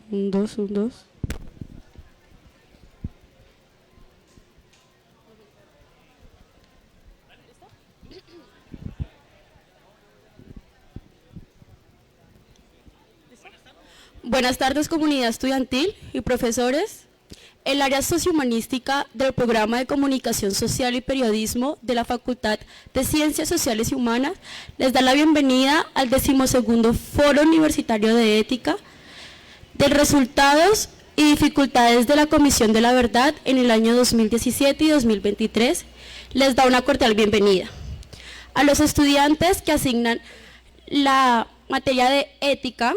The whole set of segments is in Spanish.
Un, dos, un, dos. Buenas tardes, comunidad estudiantil y profesores. El área sociohumanística del programa de Comunicación Social y Periodismo de la Facultad de Ciencias Sociales y Humanas les da la bienvenida al 12º Foro Universitario de Ética de resultados y dificultades de la Comisión de la Verdad en el año 2017 y 2023. Les da una cordial bienvenida. A los estudiantes que asignan la materia de ética,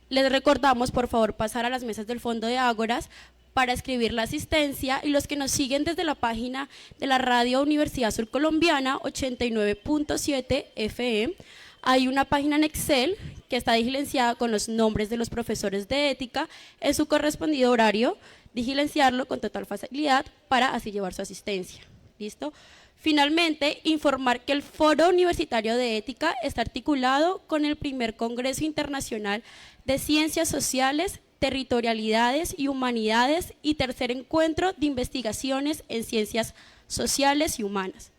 les recordamos por favor pasar a las mesas del fondo de Ágoras para escribir la asistencia, y los que nos siguen desde la página de la Radio Universidad Surcolombiana 89.7 FM, hay una página en Excel que está diligenciada con los nombres de los profesores de ética en su correspondido horario, diligenciarlo con total facilidad para así llevar su asistencia. ¿Listo? Finalmente, informar que el Foro Universitario de Ética está articulado con el primer Congreso Internacional de Ciencias Sociales, Territorialidades y Humanidades y tercer encuentro de investigaciones en ciencias sociales y humanas.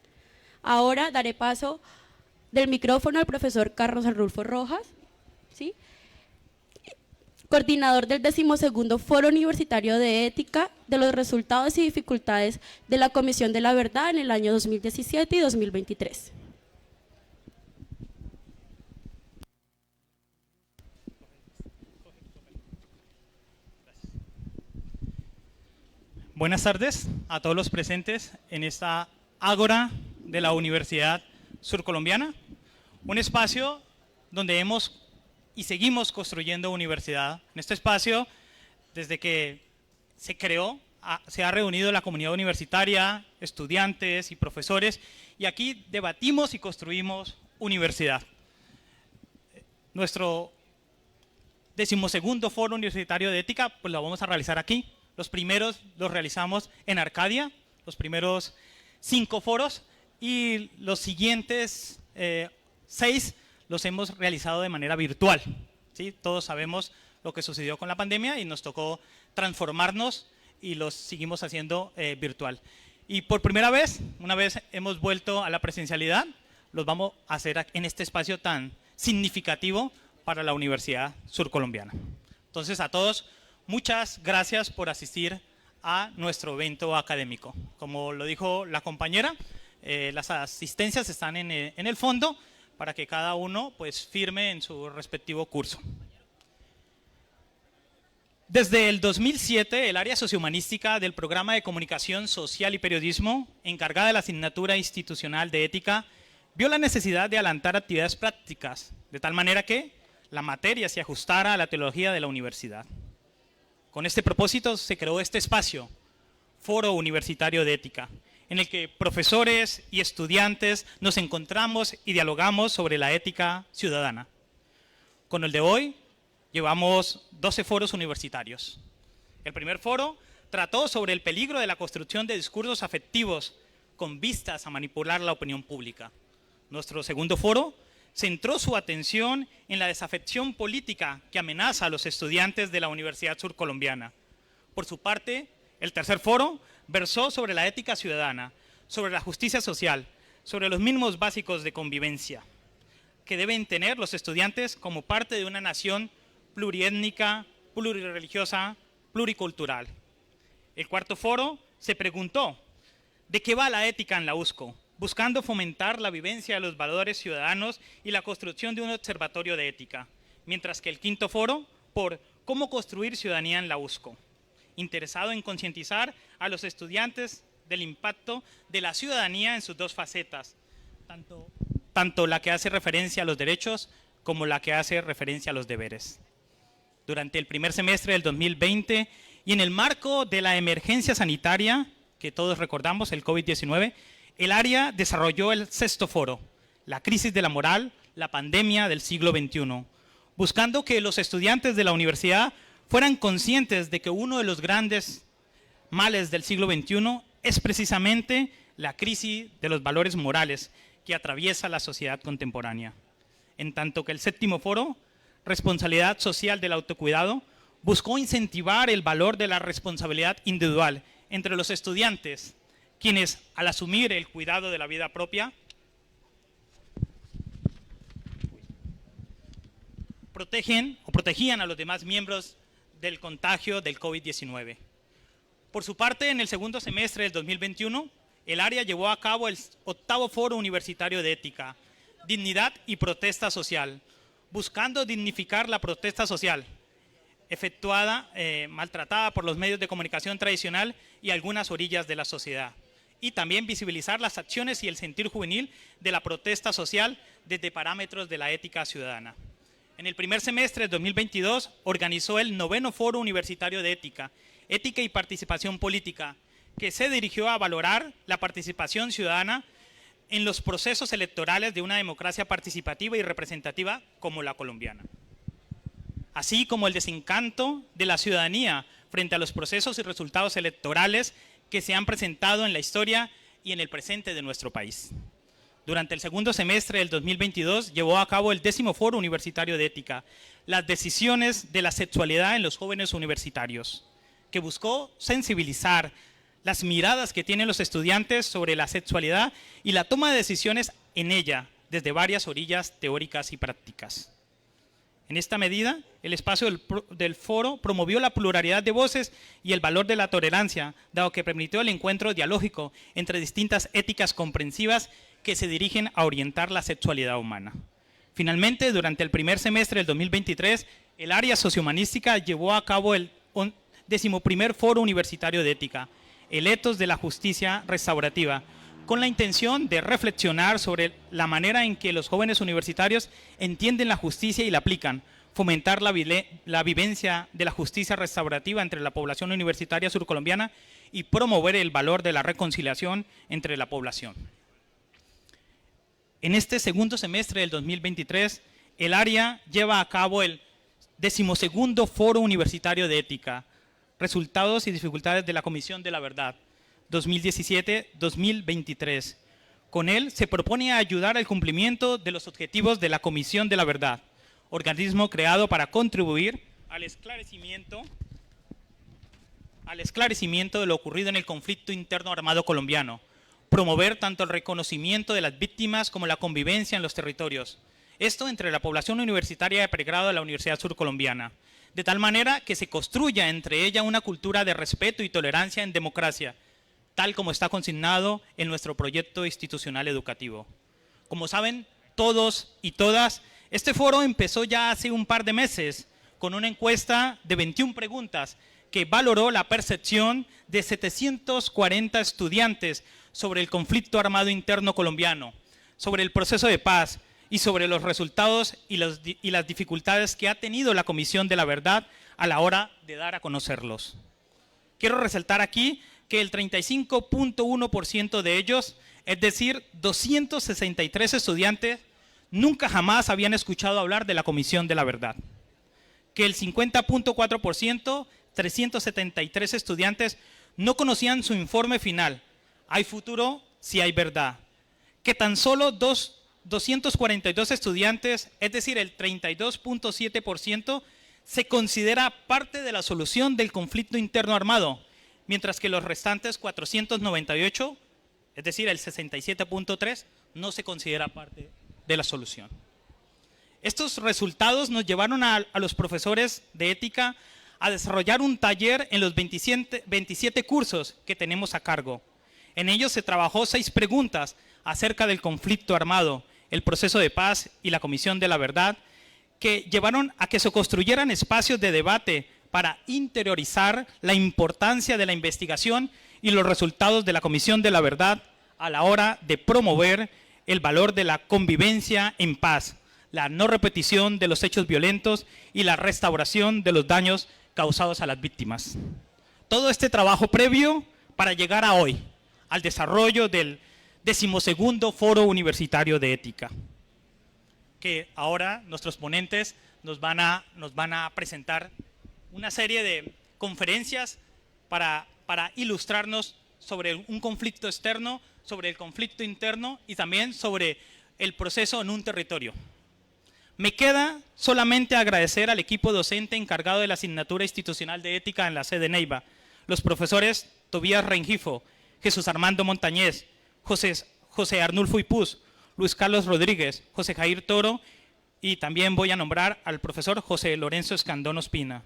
Ahora daré paso del micrófono al profesor Carlos Arnulfo Rojas, ¿sí?, coordinador del 12º Foro Universitario de Ética, de los resultados y dificultades de la Comisión de la Verdad en el año 2017 y 2023. Buenas tardes a todos los presentes en esta ágora de la Universidad Surcolombiana, un espacio donde hemos y seguimos construyendo universidad. En este espacio, desde que se creó, se ha reunido la comunidad universitaria, estudiantes y profesores, y aquí debatimos y construimos universidad. Nuestro 12º Foro Universitario de Ética, pues lo vamos a realizar aquí. Los primeros los realizamos en Arcadia, los primeros 5 foros, y los siguientes 6 los hemos realizado de manera virtual, ¿sí? Todos sabemos lo que sucedió con la pandemia y nos tocó transformarnos y los seguimos haciendo virtual. Y por primera vez, una vez hemos vuelto a la presencialidad, los vamos a hacer en este espacio tan significativo para la Universidad Surcolombiana. Entonces, a todos, muchas gracias por asistir a nuestro evento académico. Como lo dijo la compañera, las asistencias están en el fondo para que cada uno pues firme en su respectivo curso. Desde el 2007, el área sociohumanística del programa de Comunicación Social y Periodismo, encargada de la asignatura institucional de ética, vio la necesidad de adelantar actividades prácticas, de tal manera que la materia se ajustara a la teología de la universidad. Con este propósito se creó este espacio, Foro Universitario de Ética, en el que profesores y estudiantes nos encontramos y dialogamos sobre la ética ciudadana. Con el de hoy llevamos 12 foros universitarios. El primer foro trató sobre el peligro de la construcción de discursos afectivos con vistas a manipular la opinión pública. Nuestro segundo foro centró su atención en la desafección política que amenaza a los estudiantes de la Universidad Surcolombiana. Por su parte, el tercer foro versó sobre la ética ciudadana, sobre la justicia social, sobre los mínimos básicos de convivencia que deben tener los estudiantes como parte de una nación pluriétnica, plurireligiosa, pluricultural. El cuarto foro se preguntó: ¿de qué va la ética en la USCO? Buscando fomentar la vivencia de los valores ciudadanos y la construcción de un observatorio de ética. Mientras que el quinto foro, por cómo construir ciudadanía en la USCO, interesado en concientizar a los estudiantes del impacto de la ciudadanía en sus dos facetas, tanto la que hace referencia a los derechos como la que hace referencia a los deberes. Durante el primer semestre del 2020 y en el marco de la emergencia sanitaria, que todos recordamos, el COVID-19, el área desarrolló el sexto foro, la crisis de la moral, la pandemia del siglo XXI, buscando que los estudiantes de la universidad fueran conscientes de que uno de los grandes males del siglo XXI es precisamente la crisis de los valores morales que atraviesa la sociedad contemporánea. En tanto que el séptimo foro, responsabilidad social del autocuidado, buscó incentivar el valor de la responsabilidad individual entre los estudiantes, quienes al asumir el cuidado de la vida propia, protegían a los demás miembros del contagio del COVID-19. Por su parte, en el segundo semestre del 2021, el área llevó a cabo el 8º Foro Universitario de Ética, Dignidad y Protesta Social, buscando dignificar la protesta social, efectuada, maltratada por los medios de comunicación tradicional y algunas orillas de la sociedad, y también visibilizar las acciones y el sentir juvenil de la protesta social desde parámetros de la ética ciudadana. En el primer semestre de 2022 organizó el 9º Foro Universitario de Ética, Ética y Participación Política, que se dirigió a valorar la participación ciudadana en los procesos electorales de una democracia participativa y representativa como la colombiana, así como el desencanto de la ciudadanía frente a los procesos y resultados electorales que se han presentado en la historia y en el presente de nuestro país. Durante el segundo semestre del 2022 llevó a cabo el 10º Foro Universitario de Ética, las decisiones de la sexualidad en los jóvenes universitarios, que buscó sensibilizar las miradas que tienen los estudiantes sobre la sexualidad y la toma de decisiones en ella, desde varias orillas teóricas y prácticas. En esta medida, el espacio del foro promovió la pluralidad de voces y el valor de la tolerancia, dado que permitió el encuentro dialógico entre distintas éticas comprensivas que se dirigen a orientar la sexualidad humana. Finalmente, durante el primer semestre del 2023, el área sociohumanística llevó a cabo el 11º Foro Universitario de Ética, el etos de la justicia restaurativa, con la intención de reflexionar sobre la manera en que los jóvenes universitarios entienden la justicia y la aplican, fomentar la vivencia de la justicia restaurativa entre la población universitaria surcolombiana y promover el valor de la reconciliación entre la población. En este segundo semestre del 2023, el área lleva a cabo el 12º Foro Universitario de Ética, Resultados y dificultades de la Comisión de la Verdad, 2017-2023. Con él se propone ayudar al cumplimiento de los objetivos de la Comisión de la Verdad, organismo creado para contribuir al esclarecimiento de lo ocurrido en el conflicto interno armado colombiano, promover tanto el reconocimiento de las víctimas como la convivencia en los territorios, esto entre la población universitaria de pregrado de la Universidad Surcolombiana, de tal manera que se construya entre ella una cultura de respeto y tolerancia en democracia, tal como está consignado en nuestro proyecto institucional educativo. Como saben todos y todas, este foro empezó ya hace un par de meses con una encuesta de 21 preguntas que valoró la percepción de 740 estudiantes sobre el conflicto armado interno colombiano, sobre el proceso de paz y sobre los resultados y las dificultades que ha tenido la Comisión de la Verdad a la hora de dar a conocerlos. Quiero resaltar aquí que el 35.1% de ellos, es decir, 263 estudiantes, nunca jamás habían escuchado hablar de la Comisión de la Verdad. Que el 50.4%, 373 estudiantes, no conocían su informe final. Hay futuro si hay verdad. Que tan solo 242 estudiantes, es decir, el 32.7%, se considera parte de la solución del conflicto interno armado, mientras que los restantes 498, es decir, el 67.3%, no se considera parte de la solución. Estos resultados nos llevaron a los profesores de ética a desarrollar un taller en los 27 cursos que tenemos a cargo. En ellos se trabajó 6 preguntas acerca del conflicto armado, el proceso de paz y la Comisión de la Verdad, que llevaron a que se construyeran espacios de debate para interiorizar la importancia de la investigación y los resultados de la Comisión de la Verdad a la hora de promover el valor de la convivencia en paz, la no repetición de los hechos violentos y la restauración de los daños causados a las víctimas. Todo este trabajo previo para llegar a hoy, al desarrollo del 12º Foro Universitario de Ética, que ahora nuestros ponentes nos van a presentar una serie de conferencias para ilustrarnos sobre un conflicto externo, sobre el conflicto interno y también sobre el proceso en un territorio. Me queda solamente agradecer al equipo docente encargado de la asignatura institucional de ética en la sede Neiva, los profesores Tobías Rengifo, Jesús Armando Montañez, José Arnulfo Ipús, Luis Carlos Rodríguez, José Jair Toro, y también voy a nombrar al profesor José Lorenzo Escandón Ospina.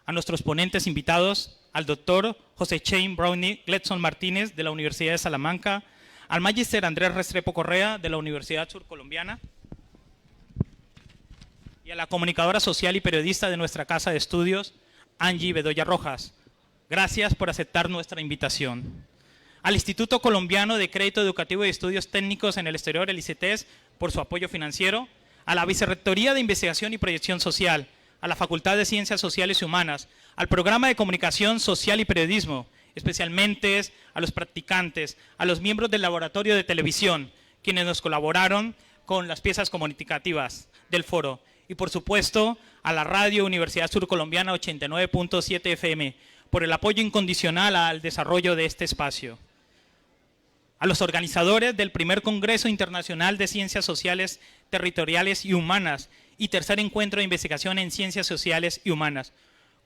A nuestros ponentes invitados, al doctor José Shane Brownie Gledson Martínez de la Universidad de Salamanca, al magíster Andrés Restrepo Correa de la Universidad Surcolombiana y a la comunicadora social y periodista de nuestra casa de estudios, Angie Bedoya Rojas. Gracias por aceptar nuestra invitación. Al Instituto Colombiano de Crédito Educativo y Estudios Técnicos en el Exterior, el ICETES, por su apoyo financiero, a la Vicerrectoría de Investigación y Proyección Social, a la Facultad de Ciencias Sociales y Humanas, al Programa de Comunicación Social y Periodismo, especialmente a los practicantes, a los miembros del Laboratorio de Televisión, quienes nos colaboraron con las piezas comunicativas del foro, y por supuesto a la Radio Universidad Surcolombiana 89.7 FM, por el apoyo incondicional al desarrollo de este espacio. A los organizadores del primer Congreso Internacional de Ciencias Sociales, Territoriales y Humanas y tercer encuentro de investigación en Ciencias Sociales y Humanas,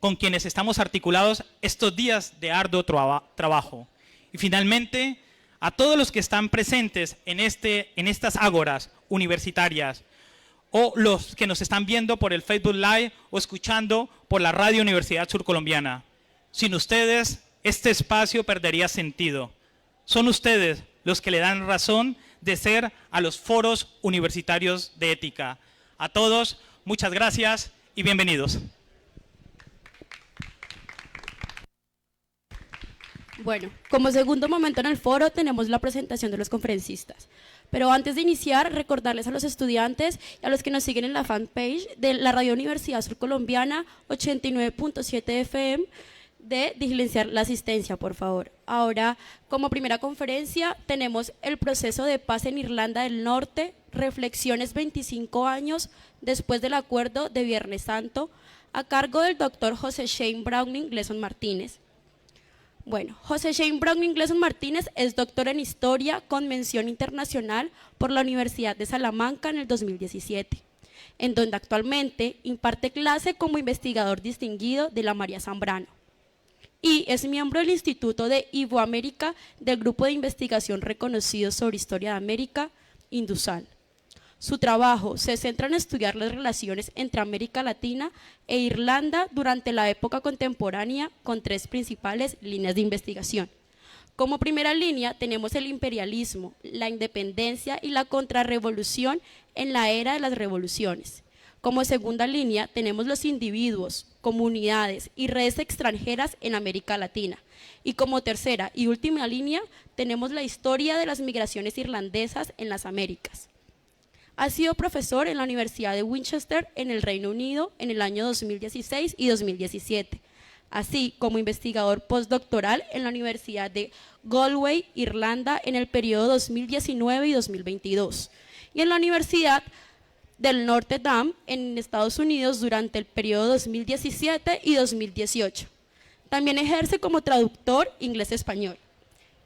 con quienes estamos articulados estos días de arduo trabajo. Y finalmente, a todos los que están presentes en estas ágoras universitarias, o los que nos están viendo por el Facebook Live o escuchando por la Radio Universidad Surcolombiana. Sin ustedes, este espacio perdería sentido. Son ustedes los que le dan razón de ser a los foros universitarios de ética. A todos, muchas gracias y bienvenidos. Bueno, como segundo momento en el foro tenemos la presentación de los conferencistas. Pero antes de iniciar, recordarles a los estudiantes y a los que nos siguen en la fanpage de la Radio Universidad Surcolombiana 89.7 FM de diligenciar la asistencia, por favor. Ahora, como primera conferencia, tenemos el proceso de paz en Irlanda del Norte, reflexiones 25 años después del acuerdo de Viernes Santo, a cargo del doctor José Shane Browning Gledson Martínez. Bueno, José Shane Browning Gledson Martínez es doctor en Historia con mención internacional por la Universidad de Salamanca en el 2017, en donde actualmente imparte clase como investigador distinguido de la María Zambrano. Y es miembro del Instituto de Iberoamérica del Grupo de Investigación reconocido sobre Historia de América, Indusal. Su trabajo se centra en estudiar las relaciones entre América Latina e Irlanda durante la época contemporánea con tres principales líneas de investigación. Como primera línea tenemos el imperialismo, la independencia y la contrarrevolución en la era de las revoluciones. Como segunda línea tenemos los individuos, comunidades y redes extranjeras en América Latina. Y como tercera y última línea tenemos la historia de las migraciones irlandesas en las Américas. Ha sido profesor en la Universidad de Winchester en el Reino Unido en el año 2016 y 2017, así como investigador postdoctoral en la Universidad de Galway, Irlanda, en el periodo 2019 y 2022, y en la Universidad del Notre Dame en Estados Unidos durante el periodo 2017 y 2018. También ejerce como traductor inglés-español.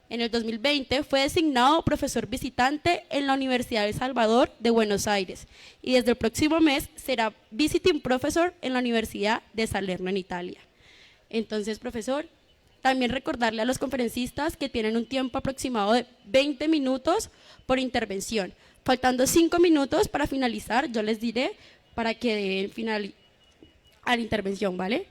En el 2020 fue designado profesor visitante en la Universidad de El Salvador de Buenos Aires y desde el próximo mes será visiting professor en la Universidad de Salerno en Italia. Entonces, profesor, también recordarle a los conferencistas que tienen un tiempo aproximado de 20 minutos por intervención. Faltando 5 minutos para finalizar, yo les diré para que den final a la intervención, ¿vale?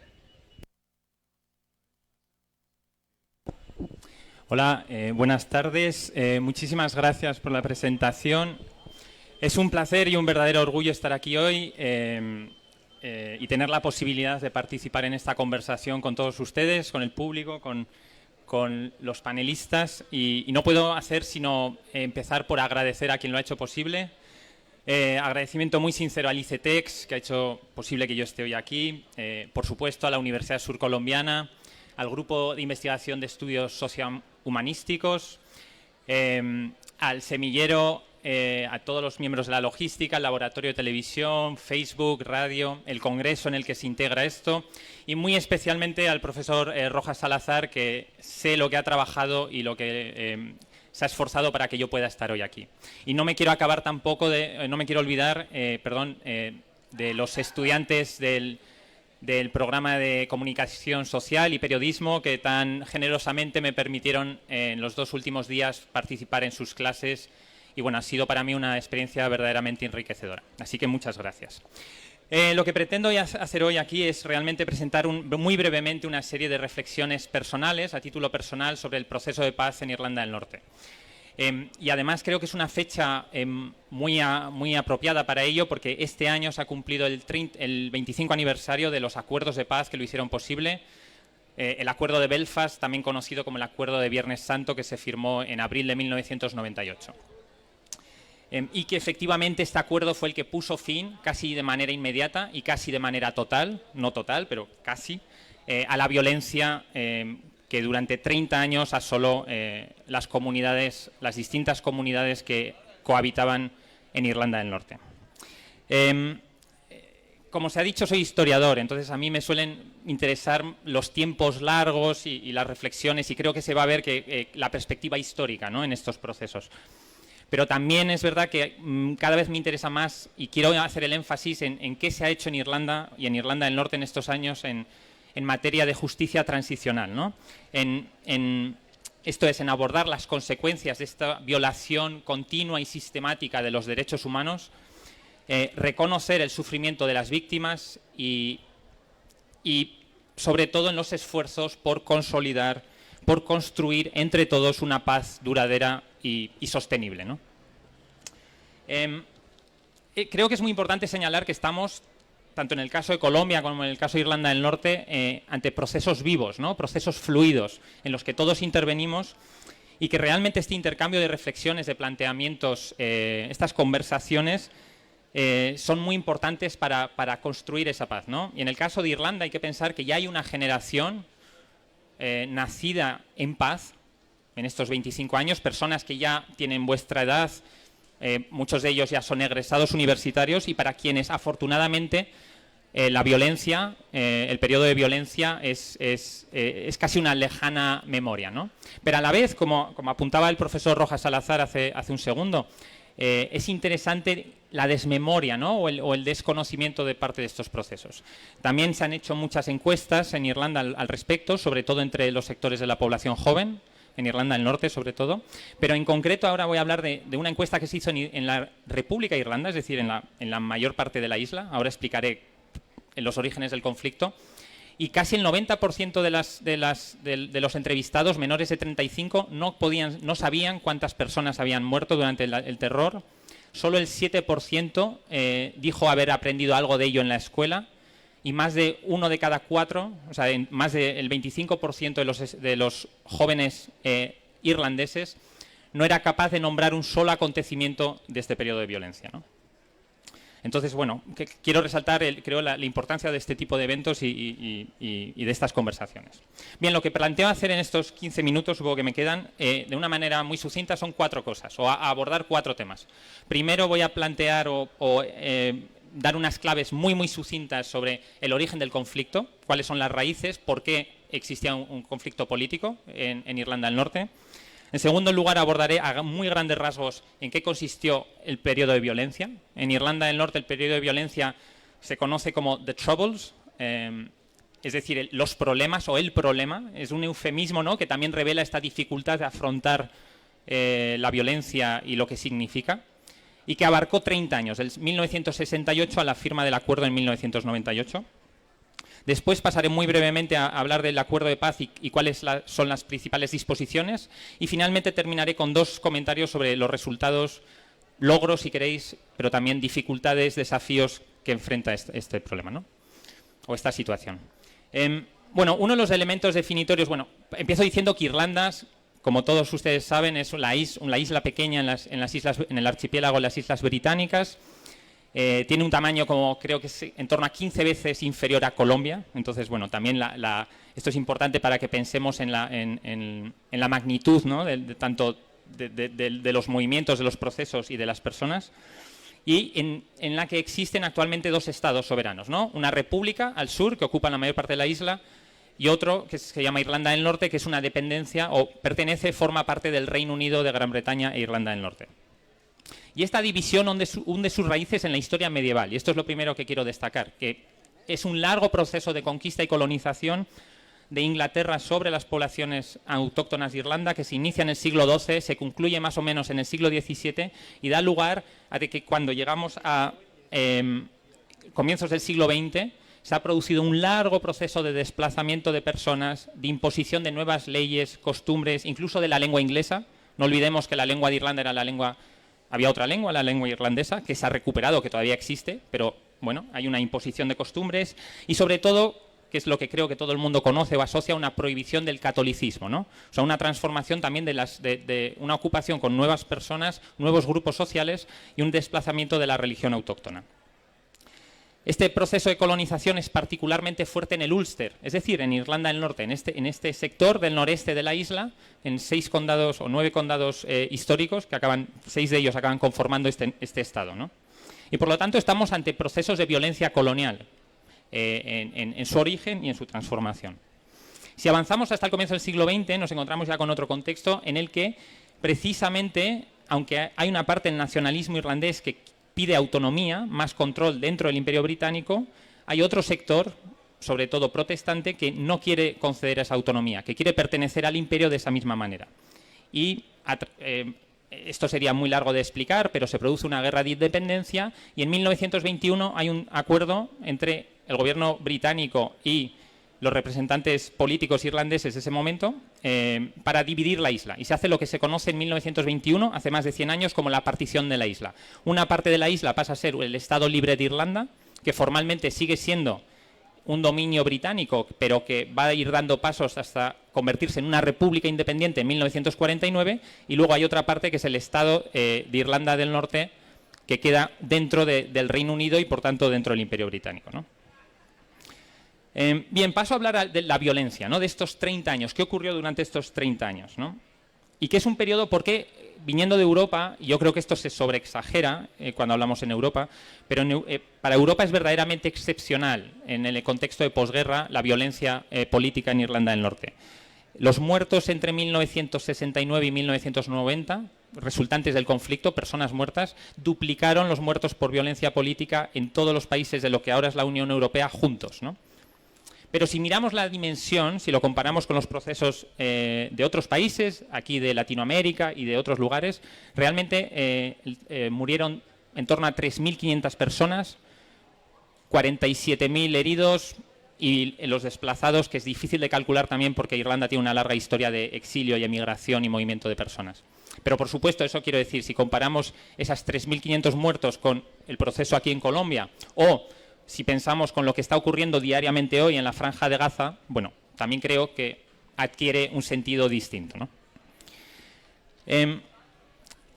Hola, buenas tardes. Muchísimas gracias por la presentación. Es un placer y un verdadero orgullo estar aquí hoy y tener la posibilidad de participar en esta conversación con todos ustedes, con el público, con los panelistas. Y no puedo hacer sino empezar por agradecer a quien lo ha hecho posible. Agradecimiento muy sincero al ICETEX, que ha hecho posible que yo esté hoy aquí. Por supuesto, a la Universidad Surcolombiana, al Grupo de Investigación de Estudios Sociohumanísticos, al semillero, a todos los miembros de la logística, el laboratorio de televisión, Facebook, radio, el congreso en el que se integra esto, y muy especialmente al profesor Rojas Salazar, que sé lo que ha trabajado y lo que se ha esforzado para que yo pueda estar hoy aquí. Y no me quiero acabar tampoco no me quiero olvidar, de los estudiantes del programa de comunicación social y periodismo que tan generosamente me permitieron en los 2 últimos días participar en sus clases. Y bueno, ha sido para mí una experiencia verdaderamente enriquecedora. Así que muchas gracias. Lo que pretendo hacer hoy aquí es realmente presentar muy brevemente una serie de reflexiones personales, a título personal, sobre el proceso de paz en Irlanda del Norte. Y además creo que es una fecha muy apropiada para ello, porque este año se ha cumplido el 25 aniversario de los acuerdos de paz que lo hicieron posible. El Acuerdo de Belfast, también conocido como el Acuerdo de Viernes Santo, que se firmó en abril de 1998. Y que efectivamente este acuerdo fue el que puso fin, casi de manera inmediata y casi de manera total, no total, pero casi, a la violencia que durante 30 años asoló las distintas comunidades que cohabitaban en Irlanda del Norte. Como se ha dicho, soy historiador, entonces a mí me suelen interesar los tiempos largos y las reflexiones, y creo que se va a ver que la perspectiva histórica, ¿no?, en estos procesos. Pero también es verdad que cada vez me interesa más, y quiero hacer el énfasis en qué se ha hecho en Irlanda y en Irlanda del Norte en estos años en materia de justicia transicional, ¿no? Esto es, en abordar las consecuencias de esta violación continua y sistemática de los derechos humanos, reconocer el sufrimiento de las víctimas y sobre todo en los esfuerzos por consolidar, por construir entre todos una paz duradera y sostenible, ¿no? Creo que es muy importante señalar que estamos, tanto en el caso de Colombia como en el caso de Irlanda del Norte, ante procesos vivos, ¿no?, procesos fluidos, en los que todos intervenimos, y que realmente este intercambio de reflexiones, de planteamientos, estas conversaciones, son muy importantes para construir esa paz, ¿no? Y en el caso de Irlanda hay que pensar que ya hay una generación nacida en paz en estos 25 años, personas que ya tienen vuestra edad, muchos de ellos ya son egresados universitarios, y para quienes afortunadamente la violencia, el periodo de violencia es casi una lejana memoria, ¿no? Pero a la vez, como apuntaba el profesor Rojas Salazar hace un segundo, es interesante la desmemoria, ¿no?, o el desconocimiento de parte de estos procesos. También se han hecho muchas encuestas en Irlanda al respecto, sobre todo entre los sectores de la población joven, en Irlanda del Norte sobre todo, pero en concreto ahora voy a hablar de una encuesta que se hizo en la República de Irlanda, es decir, en la mayor parte de la isla. Ahora explicaré los orígenes del conflicto. Y casi el 90% de los entrevistados menores de 35 no sabían cuántas personas habían muerto durante el terror. Solo el 7% dijo haber aprendido algo de ello en la escuela, y más de 1 de cada 4, o sea, más del 25% de los jóvenes irlandeses no era capaz de nombrar un solo acontecimiento de este periodo de violencia, ¿no? Entonces, bueno, quiero resaltar, creo, la importancia de este tipo de eventos y de estas conversaciones. Bien, lo que planteo hacer en estos 15 minutos, supongo que me quedan, de una manera muy sucinta, son 4 cosas, o abordar 4 temas. Primero voy a plantear dar unas claves muy sucintas sobre el origen del conflicto, cuáles son las raíces, por qué existía un conflicto político en Irlanda del Norte. En segundo lugar, abordaré a muy grandes rasgos en qué consistió el periodo de violencia. En Irlanda del Norte el periodo de violencia se conoce como The Troubles, es decir, los problemas o el problema. Es un eufemismo, ¿no?, que también revela esta dificultad de afrontar la violencia y lo que significa, y que abarcó 30 años, del 1968 a la firma del acuerdo en 1998. Después pasaré muy brevemente a hablar del acuerdo de paz y cuáles son las principales disposiciones, y finalmente terminaré con 2 comentarios sobre los resultados, logros si queréis, pero también dificultades, desafíos que enfrenta este problema, ¿no?, o esta situación. Bueno, uno de los elementos definitorios, empiezo diciendo que Irlanda, como todos ustedes saben, es la isla pequeña en el archipiélago de las Islas Británicas. Tiene un tamaño, como creo que es en torno a 15 veces inferior a Colombia. Entonces, bueno, también esto es importante para que pensemos en la magnitud, ¿no?, tanto de los movimientos, de los procesos y de las personas. Y en la que existen actualmente 2 estados soberanos, ¿no? Una república al sur, que ocupa la mayor parte de la isla, y otro que se llama Irlanda del Norte, que es una dependencia, forma parte del Reino Unido de Gran Bretaña e Irlanda del Norte. Y esta división hunde sus raíces en la historia medieval. Y esto es lo primero que quiero destacar, que es un largo proceso de conquista y colonización de Inglaterra sobre las poblaciones autóctonas de Irlanda, que se inicia en el siglo XII, se concluye más o menos en el siglo XVII y da lugar a que cuando llegamos a comienzos del siglo XX se ha producido un largo proceso de desplazamiento de personas, de imposición de nuevas leyes, costumbres, incluso de la lengua inglesa. No olvidemos que la lengua de Irlanda era la lengua, había otra lengua, la lengua irlandesa, que se ha recuperado, que todavía existe, pero bueno, hay una imposición de costumbres y sobre todo, que es lo que creo que todo el mundo conoce o asocia, una prohibición del catolicismo, ¿no? O sea, una transformación también de una ocupación con nuevas personas, nuevos grupos sociales y un desplazamiento de la religión autóctona. Este proceso de colonización es particularmente fuerte en el Ulster, es decir, en Irlanda del Norte, en este sector del noreste de la isla, en 6 condados o 9 condados históricos, que 6 de ellos acaban conformando este estado, ¿no? Y por lo tanto estamos ante procesos de violencia colonial, en su origen y en su transformación. Si avanzamos hasta el comienzo del siglo XX, nos encontramos ya con otro contexto en el que, precisamente, aunque hay una parte del nacionalismo irlandés que pide autonomía, más control dentro del Imperio Británico, hay otro sector, sobre todo protestante, que no quiere conceder esa autonomía, que quiere pertenecer al imperio de esa misma manera. Y esto sería muy largo de explicar, pero se produce una guerra de independencia y en 1921 hay un acuerdo entre el gobierno británico y los representantes políticos irlandeses de ese momento para dividir la isla. Y se hace lo que se conoce en 1921, hace más de 100 años, como la partición de la isla. Una parte de la isla pasa a ser el Estado Libre de Irlanda, que formalmente sigue siendo un dominio británico, pero que va a ir dando pasos hasta convertirse en una república independiente en 1949, y luego hay otra parte que es el Estado de Irlanda del Norte, que queda dentro del Reino Unido y, por tanto, dentro del Imperio Británico, ¿no? Bien, paso a hablar de la violencia, ¿no? De estos 30 años. ¿Qué ocurrió durante estos 30 años, ¿no? Y que es un periodo, porque viniendo de Europa, y yo creo que esto se sobreexagera cuando hablamos en Europa, pero para Europa es verdaderamente excepcional en el contexto de posguerra la violencia política en Irlanda del Norte. Los muertos entre 1969 y 1990, resultantes del conflicto, personas muertas, duplicaron los muertos por violencia política en todos los países de lo que ahora es la Unión Europea juntos, ¿no? Pero si miramos la dimensión, si lo comparamos con los procesos de otros países, aquí de Latinoamérica y de otros lugares, realmente murieron en torno a 3.500 personas, 47.000 heridos y los desplazados, que es difícil de calcular también porque Irlanda tiene una larga historia de exilio y emigración y movimiento de personas. Pero, por supuesto, eso quiero decir, si comparamos esas 3.500 muertos con el proceso aquí en Colombia o si pensamos con lo que está ocurriendo diariamente hoy en la Franja de Gaza, bueno, también creo que adquiere un sentido distinto, ¿no?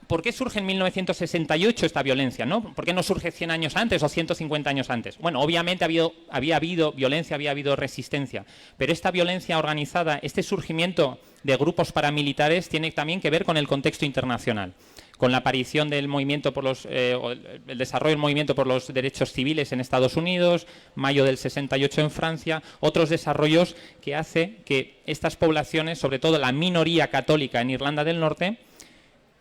¿Por qué surge en 1968 esta violencia, ¿no? ¿Por qué no surge 100 años antes o 150 años antes? Bueno, obviamente había habido violencia, había habido resistencia, pero esta violencia organizada, este surgimiento de grupos paramilitares tiene también que ver con el contexto internacional, con la aparición del movimiento por el desarrollo del movimiento por los derechos civiles en Estados Unidos, mayo del 68 en Francia, otros desarrollos que hace que estas poblaciones, sobre todo la minoría católica en Irlanda del Norte,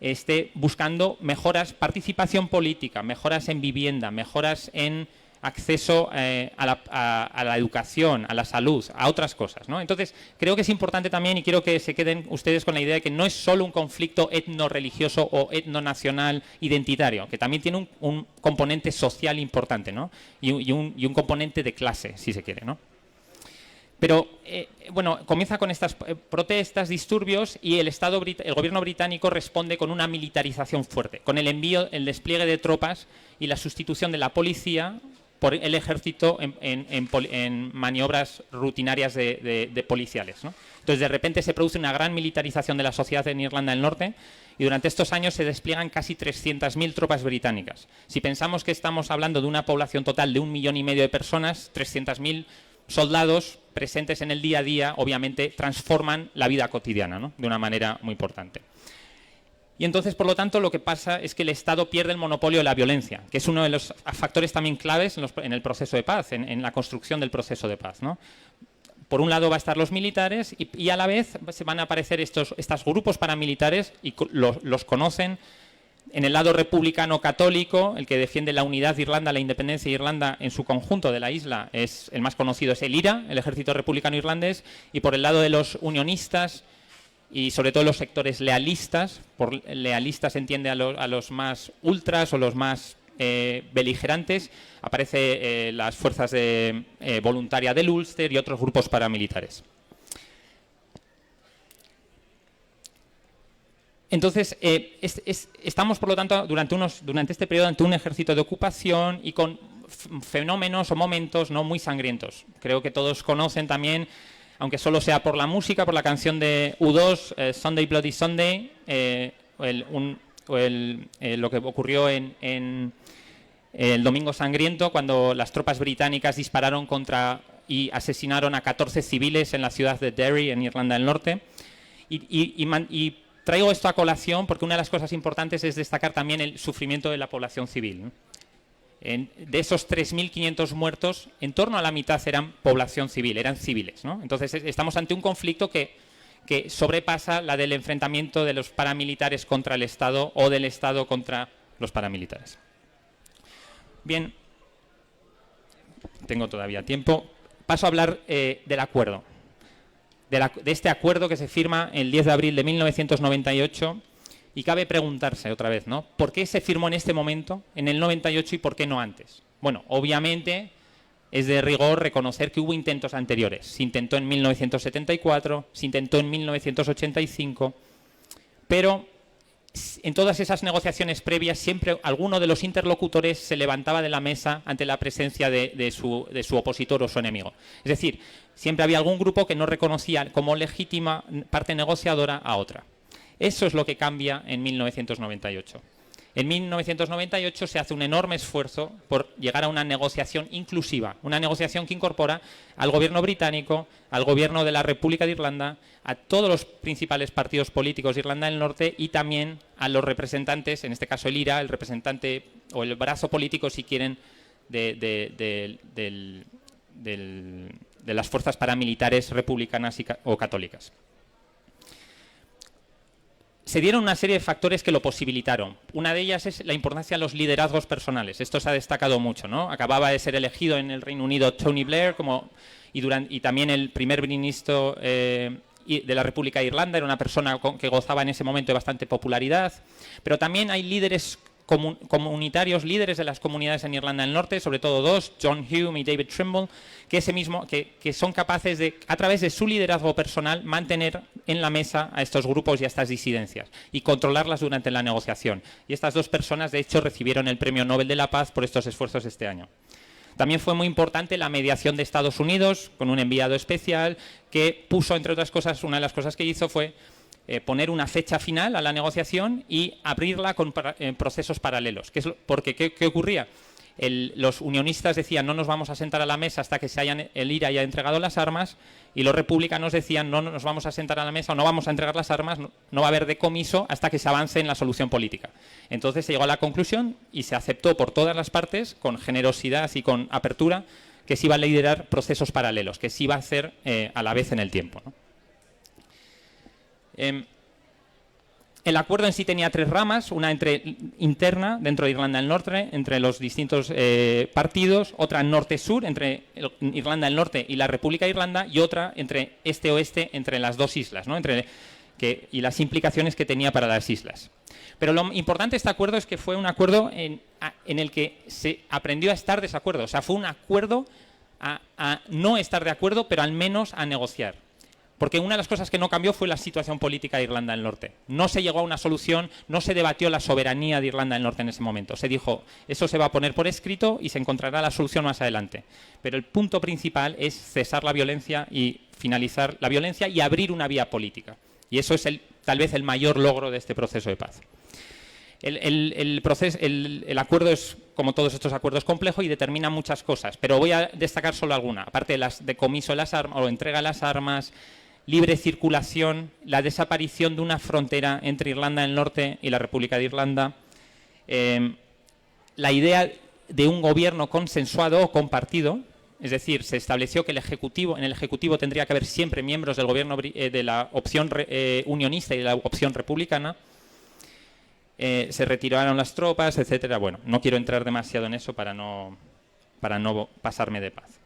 esté buscando mejoras, participación política, mejoras en vivienda, mejoras en acceso a la educación, a la salud, a otras cosas, ¿no? Entonces, creo que es importante también, y quiero que se queden ustedes con la idea de que no es solo un conflicto etno-religioso o etno-nacional identitario, que también tiene un componente social importante, ¿no? Y un componente de clase, si se quiere, ¿no? Pero, bueno, comienza con estas protestas, disturbios, y el gobierno británico responde con una militarización fuerte, con el despliegue de tropas y la sustitución de la policía por el ejército en maniobras rutinarias de policiales, ¿no? Entonces, de repente se produce una gran militarización de la sociedad en Irlanda del Norte y durante estos años se despliegan casi 300.000 tropas británicas. Si pensamos que estamos hablando de una población total de 1,5 millones de personas, 300.000 soldados presentes en el día a día, obviamente, transforman la vida cotidiana, ¿no? De una manera muy importante. Y entonces, por lo tanto, lo que pasa es que el Estado pierde el monopolio de la violencia, que es uno de los factores también claves en el proceso de paz, en la construcción del proceso de paz, ¿no? Por un lado va a estar los militares y a la vez se van a aparecer estos grupos paramilitares y los conocen En el lado republicano católico, el que defiende la unidad de Irlanda, la independencia de Irlanda en su conjunto de la isla, es el más conocido, es el IRA, el Ejército Republicano Irlandés, y por el lado de los unionistas y sobre todo los sectores lealistas, por lealistas se entiende a los más ultras o los más beligerantes, aparece las fuerzas de voluntaria del Ulster y otros grupos paramilitares. Entonces, estamos, por lo tanto, durante este periodo ante un ejército de ocupación y con fenómenos o momentos no muy sangrientos. Creo que todos conocen también, aunque solo sea por la música, por la canción de U2, Sunday Bloody Sunday, lo que ocurrió en el Domingo Sangriento, cuando las tropas británicas dispararon contra y asesinaron a 14 civiles en la ciudad de Derry, en Irlanda del Norte. Y traigo esto a colación porque una de las cosas importantes es destacar también el sufrimiento de la población civil, ¿no? De esos 3.500 muertos, en torno a la mitad eran población civil, eran civiles, ¿no? Entonces estamos ante un conflicto que sobrepasa la del enfrentamiento de los paramilitares contra el Estado o del Estado contra los paramilitares. Bien, tengo todavía tiempo. Paso a hablar del acuerdo. De este acuerdo que se firma el 10 de abril de 1998 y cabe preguntarse otra vez, ¿no? ¿Por qué se firmó en este momento, en el 98 y por qué no antes? Bueno, obviamente es de rigor reconocer que hubo intentos anteriores. Se intentó en 1974, se intentó en 1985, pero en todas esas negociaciones previas siempre alguno de los interlocutores se levantaba de la mesa ante la presencia de su opositor o su enemigo. Es decir, siempre había algún grupo que no reconocía como legítima parte negociadora a otra. Eso es lo que cambia en 1998. En 1998 se hace un enorme esfuerzo por llegar a una negociación inclusiva, una negociación que incorpora al gobierno británico, al gobierno de la República de Irlanda, a todos los principales partidos políticos de Irlanda del Norte y también a los representantes, en este caso el IRA, el representante o el brazo político, si quieren, de las fuerzas paramilitares republicanas o católicas. Se dieron una serie de factores que lo posibilitaron. Una de ellas es la importancia de los liderazgos personales. Esto se ha destacado mucho, ¿no? Acababa de ser elegido en el Reino Unido Tony Blair y también el primer ministro de la República de Irlanda. Era una persona que gozaba en ese momento de bastante popularidad. Pero también hay líderes comunitarios, líderes de las comunidades en Irlanda del Norte, sobre todo dos, John Hume y David Trimble, que son capaces de, a través de su liderazgo personal, mantener en la mesa a estos grupos y a estas disidencias y controlarlas durante la negociación. Y estas dos personas, de hecho, recibieron el Premio Nobel de la Paz por estos esfuerzos este año. También fue muy importante la mediación de Estados Unidos con un enviado especial que puso, entre otras cosas, una de las cosas que hizo fue poner una fecha final a la negociación y abrirla con procesos paralelos. Porque ¿qué ocurría? Los unionistas decían no nos vamos a sentar a la mesa hasta que el IRA haya entregado las armas, y los republicanos decían no nos vamos a sentar a la mesa o no vamos a entregar las armas, no va a haber decomiso hasta que se avance en la solución política. Entonces se llegó a la conclusión y se aceptó por todas las partes, con generosidad y con apertura, que se iba a liderar procesos paralelos, que se iba a hacer a la vez en el tiempo, ¿no? El acuerdo en sí tenía tres ramas, una interna dentro de Irlanda del Norte, entre los distintos partidos, otra norte-sur, entre Irlanda del Norte y la República de Irlanda, y otra entre este-oeste, entre las dos islas, ¿no? Y las implicaciones que tenía para las islas. Pero lo importante de este acuerdo es que fue un acuerdo en el que se aprendió a estar desacuerdo. O sea, fue un acuerdo a no estar de acuerdo, pero al menos a negociar. Porque una de las cosas que no cambió fue la situación política de Irlanda del Norte. No se llegó a una solución, no se debatió la soberanía de Irlanda del Norte en ese momento. Se dijo, eso se va a poner por escrito y se encontrará la solución más adelante. Pero el punto principal es cesar la violencia y finalizar la violencia y abrir una vía política. Y eso es tal vez el mayor logro de este proceso de paz. El acuerdo es, como todos estos acuerdos, complejo y determina muchas cosas, pero voy a destacar solo alguna. Aparte de las decomiso de las armas o entrega de las armas, libre circulación, la desaparición de una frontera entre Irlanda del Norte y la República de Irlanda, la idea de un gobierno consensuado o compartido, es decir, se estableció que en el Ejecutivo tendría que haber siempre miembros del gobierno de la opción unionista y de la opción republicana, se retiraron las tropas, etcétera. Bueno, no quiero entrar demasiado en eso para no pasarme de paz.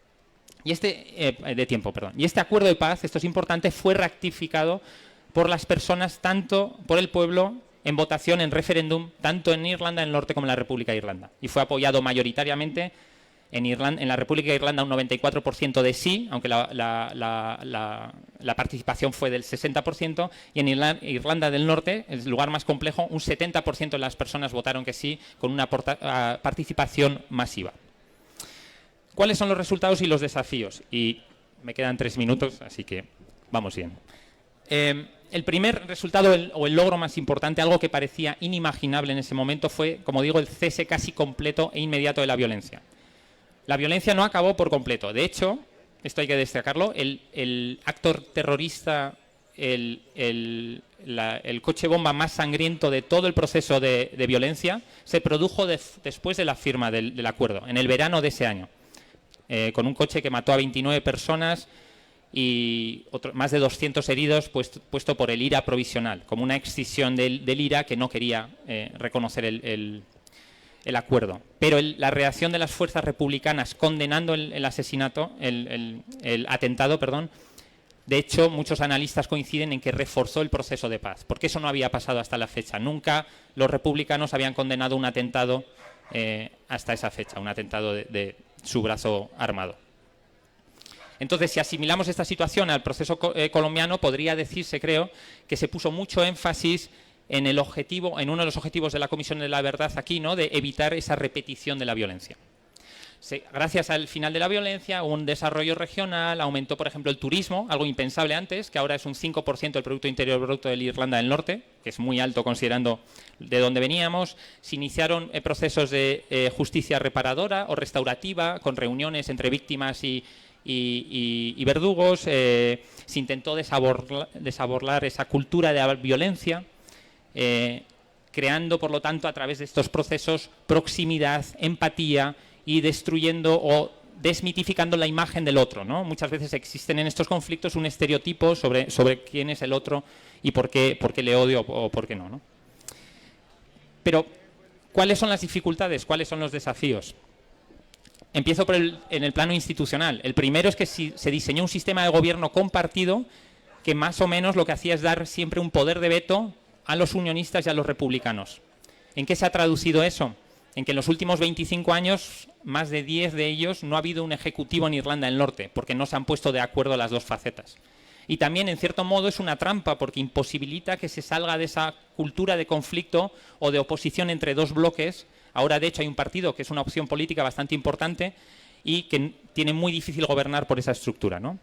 Y de tiempo, perdón. Y este acuerdo de paz, esto es importante, fue ratificado por las personas, tanto por el pueblo, en votación, en referéndum, tanto en Irlanda del Norte como en la República de Irlanda. Y fue apoyado mayoritariamente en la República de Irlanda un 94% de sí, aunque la participación fue del 60%, y en Irlanda del Norte, el lugar más complejo, un 70% de las personas votaron que sí, con una participación masiva. ¿Cuáles son los resultados y los desafíos? Y me quedan 3 minutos, así que vamos bien. El primer resultado o el logro más importante, algo que parecía inimaginable en ese momento, fue, como digo, el cese casi completo e inmediato de la violencia. La violencia no acabó por completo. De hecho, esto hay que destacarlo, el acto terrorista, el coche bomba más sangriento de todo el proceso de violencia, se produjo después de la firma del acuerdo, en el verano de ese año, con un coche que mató a 29 personas y más de 200 heridos puesto por el IRA provisional, como una excisión del IRA que no quería reconocer el acuerdo. Pero la reacción de las fuerzas republicanas condenando el asesinato, el atentado, perdón, de hecho, muchos analistas coinciden en que reforzó el proceso de paz, porque eso no había pasado hasta la fecha. Nunca los republicanos habían condenado un atentado hasta esa fecha, un atentado de su brazo armado. Entonces, si asimilamos esta situación al proceso colombiano, podría decirse, creo, que se puso mucho énfasis en el objetivo, en uno de los objetivos de la Comisión de la Verdad aquí, ¿no?, de evitar esa repetición de la violencia. Gracias al final de la violencia, hubo un desarrollo regional, aumentó, por ejemplo, el turismo, algo impensable antes, que ahora es un 5% del Producto Interior Bruto de Irlanda del Norte, que es muy alto considerando de dónde veníamos. Se iniciaron procesos de justicia reparadora o restaurativa, con reuniones entre víctimas y verdugos. Se intentó desabordar esa cultura de la violencia, creando, por lo tanto, a través de estos procesos, proximidad, empatía, y destruyendo o desmitificando la imagen del otro, ¿no? Muchas veces existen en estos conflictos un estereotipo sobre quién es el otro y por qué le odio o por qué no. Pero, ¿cuáles son las dificultades? ¿Cuáles son los desafíos? Empiezo en el plano institucional. El primero es que se diseñó un sistema de gobierno compartido que más o menos lo que hacía es dar siempre un poder de veto a los unionistas y a los republicanos. ¿En qué se ha traducido eso? En que en los últimos 25 años, más de 10 de ellos, no ha habido un ejecutivo en Irlanda del Norte, porque no se han puesto de acuerdo las dos facetas. Y también, en cierto modo, es una trampa, porque imposibilita que se salga de esa cultura de conflicto o de oposición entre dos bloques. Ahora, de hecho, hay un partido que es una opción política bastante importante y que tiene muy difícil gobernar por esa estructura, ¿no?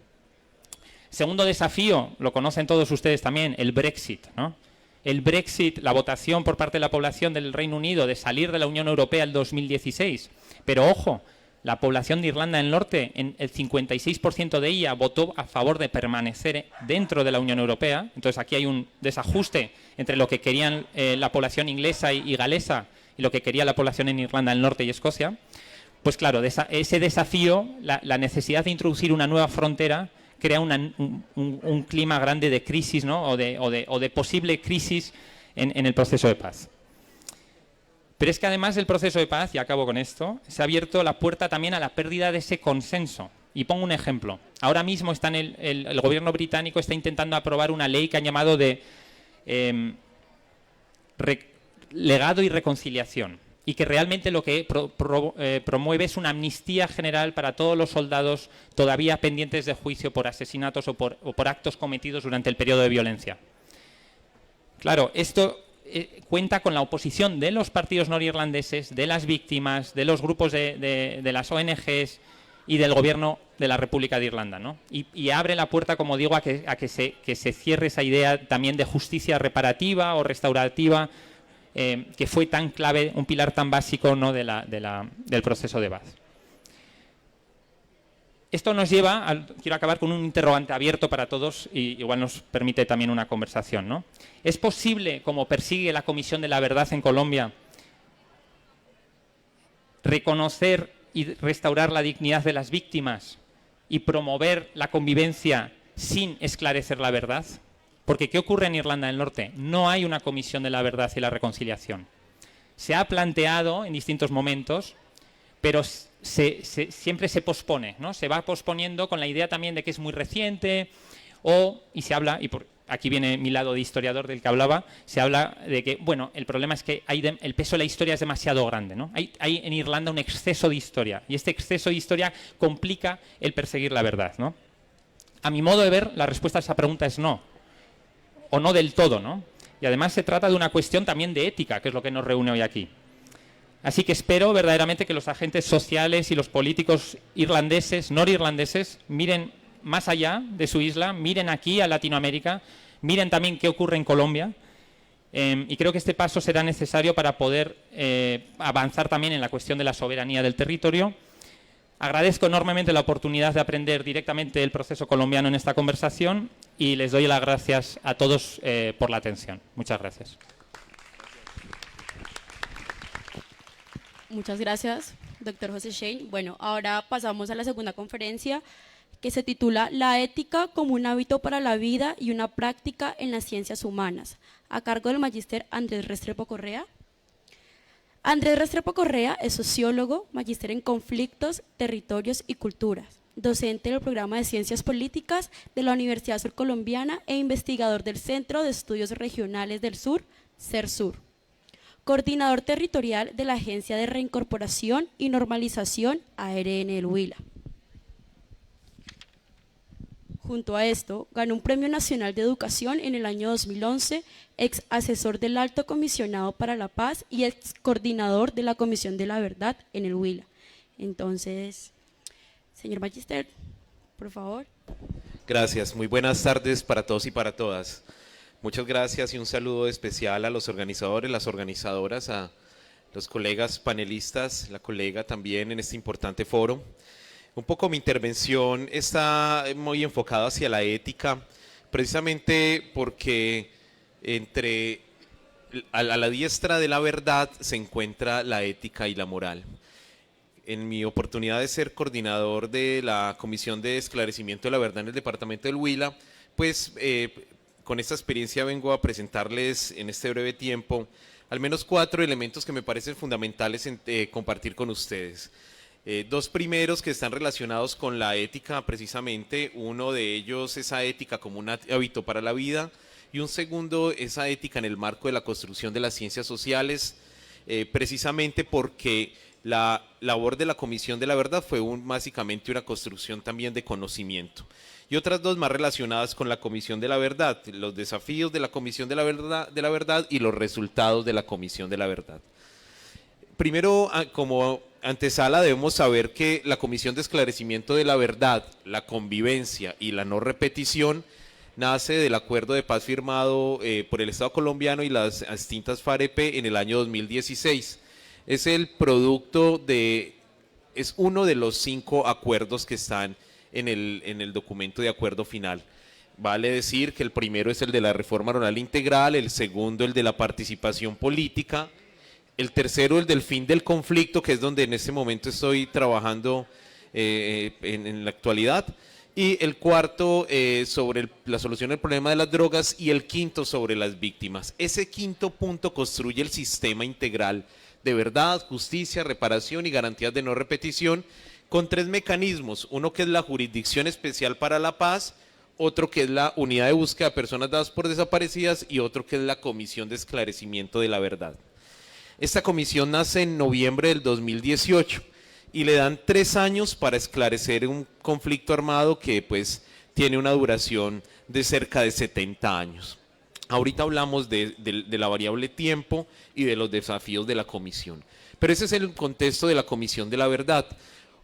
Segundo desafío, lo conocen todos ustedes también, el Brexit, ¿no? El Brexit, la votación por parte de la población del Reino Unido de salir de la Unión Europea en 2016. Pero ojo, la población de Irlanda del Norte, el 56% de ella votó a favor de permanecer dentro de la Unión Europea. Entonces aquí hay un desajuste entre lo que querían la población inglesa y galesa y lo que quería la población en Irlanda del Norte y Escocia. Pues claro, ese desafío, la necesidad de introducir una nueva frontera, crea un clima grande de crisis, ¿no?, o de posible crisis en el proceso de paz. Pero es que además del proceso de paz, y acabo con esto, se ha abierto la puerta también a la pérdida de ese consenso. Y pongo un ejemplo. Ahora mismo el gobierno británico está intentando aprobar una ley que han llamado de legado y reconciliación, y que realmente lo que promueve es una amnistía general para todos los soldados todavía pendientes de juicio por asesinatos o por actos cometidos durante el periodo de violencia. Claro, esto cuenta con la oposición de los partidos norirlandeses, de las víctimas, de los grupos de las ONGs y del gobierno de la República de Irlanda, ¿no? Y abre la puerta, como digo, a que se cierre esa idea también de justicia reparativa o restaurativa, que fue tan clave, un pilar tan básico, ¿no?, del proceso de paz. Esto nos lleva, quiero acabar con un interrogante abierto para todos y igual nos permite también una conversación, ¿no? ¿Es posible, como persigue la Comisión de la Verdad en Colombia, reconocer y restaurar la dignidad de las víctimas y promover la convivencia sin esclarecer la verdad? Porque ¿qué ocurre en Irlanda del Norte? No hay una comisión de la verdad y la reconciliación. Se ha planteado en distintos momentos, pero siempre se pospone, ¿no? Se va posponiendo con la idea también de que es muy reciente, y se habla, aquí viene mi lado de historiador del que hablaba, se habla de que, bueno, el problema es que el peso de la historia es demasiado grande, ¿no? Hay en Irlanda un exceso de historia, y este exceso de historia complica el perseguir la verdad, ¿no? A mi modo de ver, la respuesta a esa pregunta es no, o no del todo, ¿no? Y además se trata de una cuestión también de ética, que es lo que nos reúne hoy aquí. Así que espero verdaderamente que los agentes sociales y los políticos irlandeses, norirlandeses, miren más allá de su isla, miren aquí a Latinoamérica, miren también qué ocurre en Colombia, y creo que este paso será necesario para poder avanzar también en la cuestión de la soberanía del territorio. Agradezco enormemente la oportunidad de aprender directamente del proceso colombiano en esta conversación y les doy las gracias a todos por la atención. Muchas gracias. Muchas gracias, doctor José Shane. Bueno, ahora pasamos a la segunda conferencia, que se titula La ética como un hábito para la vida y una práctica en las ciencias humanas, a cargo del magíster Andrés Restrepo Correa. Andrés Restrepo Correa es sociólogo, magíster en conflictos, territorios y culturas, docente del programa de Ciencias Políticas de la Universidad Surcolombiana e investigador del Centro de Estudios Regionales del Sur, CERSUR. Coordinador territorial de la Agencia de Reincorporación y Normalización ARN del Huila. Junto a esto, ganó un Premio Nacional de Educación en el año 2011, ex asesor del Alto Comisionado para la Paz y ex coordinador de la Comisión de la Verdad en el Huila. Entonces, señor magíster, por favor. Gracias, muy buenas tardes para todos y para todas. Muchas gracias y un saludo especial a los organizadores, las organizadoras, a los colegas panelistas, la colega también en este importante foro. Un poco mi intervención está muy enfocada hacia la ética, precisamente porque a la diestra de la verdad se encuentra la ética y la moral. En mi oportunidad de ser coordinador de la Comisión de Esclarecimiento de la Verdad en el Departamento del Huila, pues con esta experiencia vengo a presentarles en este breve tiempo al menos 4 elementos que me parecen fundamentales compartir con ustedes. Dos primeros que están relacionados con la ética precisamente, uno de ellos esa ética como un hábito para la vida y un segundo esa ética en el marco de la construcción de las ciencias sociales, precisamente porque la labor de la Comisión de la Verdad fue básicamente una construcción también de conocimiento. Y otras dos más relacionadas con la Comisión de la Verdad, los desafíos de la Comisión de la Verdad y los resultados de la Comisión de la Verdad. Primero, como antesala, debemos saber que la Comisión de Esclarecimiento de la Verdad, la convivencia y la no repetición nace del acuerdo de paz firmado por el Estado colombiano y las extintas FAREP en el año 2016. Es el producto es uno de los 5 acuerdos que están en el documento de acuerdo final. Vale decir que el primero es el de la reforma oral integral, el segundo el de la participación política, el tercero el del fin del conflicto, que es donde en este momento estoy trabajando en la actualidad, y el cuarto sobre la solución del problema de las drogas y el quinto sobre las víctimas. Ese quinto punto construye el sistema integral de verdad, justicia, reparación y garantías de no repetición con 3 mecanismos, uno que es la Jurisdicción Especial para la Paz, otro que es la Unidad de Búsqueda de Personas Dadas por Desaparecidas y otro que es la Comisión de Esclarecimiento de la Verdad. Esta comisión nace en noviembre del 2018 y le dan 3 años para esclarecer un conflicto armado que pues tiene una duración de cerca de 70 años. Ahorita hablamos de la variable tiempo y de los desafíos de la comisión, pero ese es el contexto de la Comisión de la Verdad.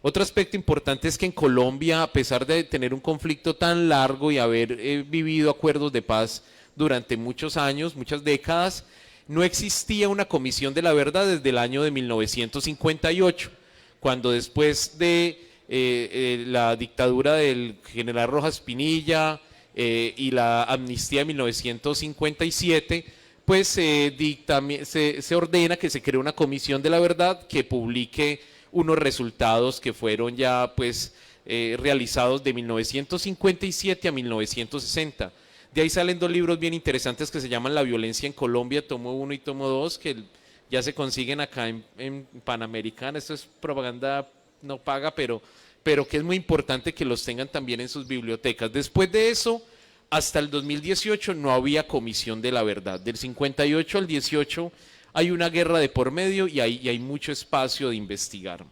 Otro aspecto importante es que en Colombia, a pesar de tener un conflicto tan largo y haber vivido acuerdos de paz durante muchos años, muchas décadas, no existía una Comisión de la Verdad desde el año de 1958, cuando después de la dictadura del general Rojas Pinilla y la amnistía de 1957, pues se ordena que se cree una Comisión de la Verdad que publique unos resultados que fueron ya pues realizados de 1957 a 1960. De ahí salen dos libros bien interesantes que se llaman La violencia en Colombia, tomo 1 y tomo 2, que ya se consiguen acá en Panamericana. Esto es propaganda no paga, pero que es muy importante que los tengan también en sus bibliotecas. Después de eso, hasta el 2018 no había Comisión de la Verdad. Del 58 al 18 hay una guerra de por medio y hay mucho espacio de investigar.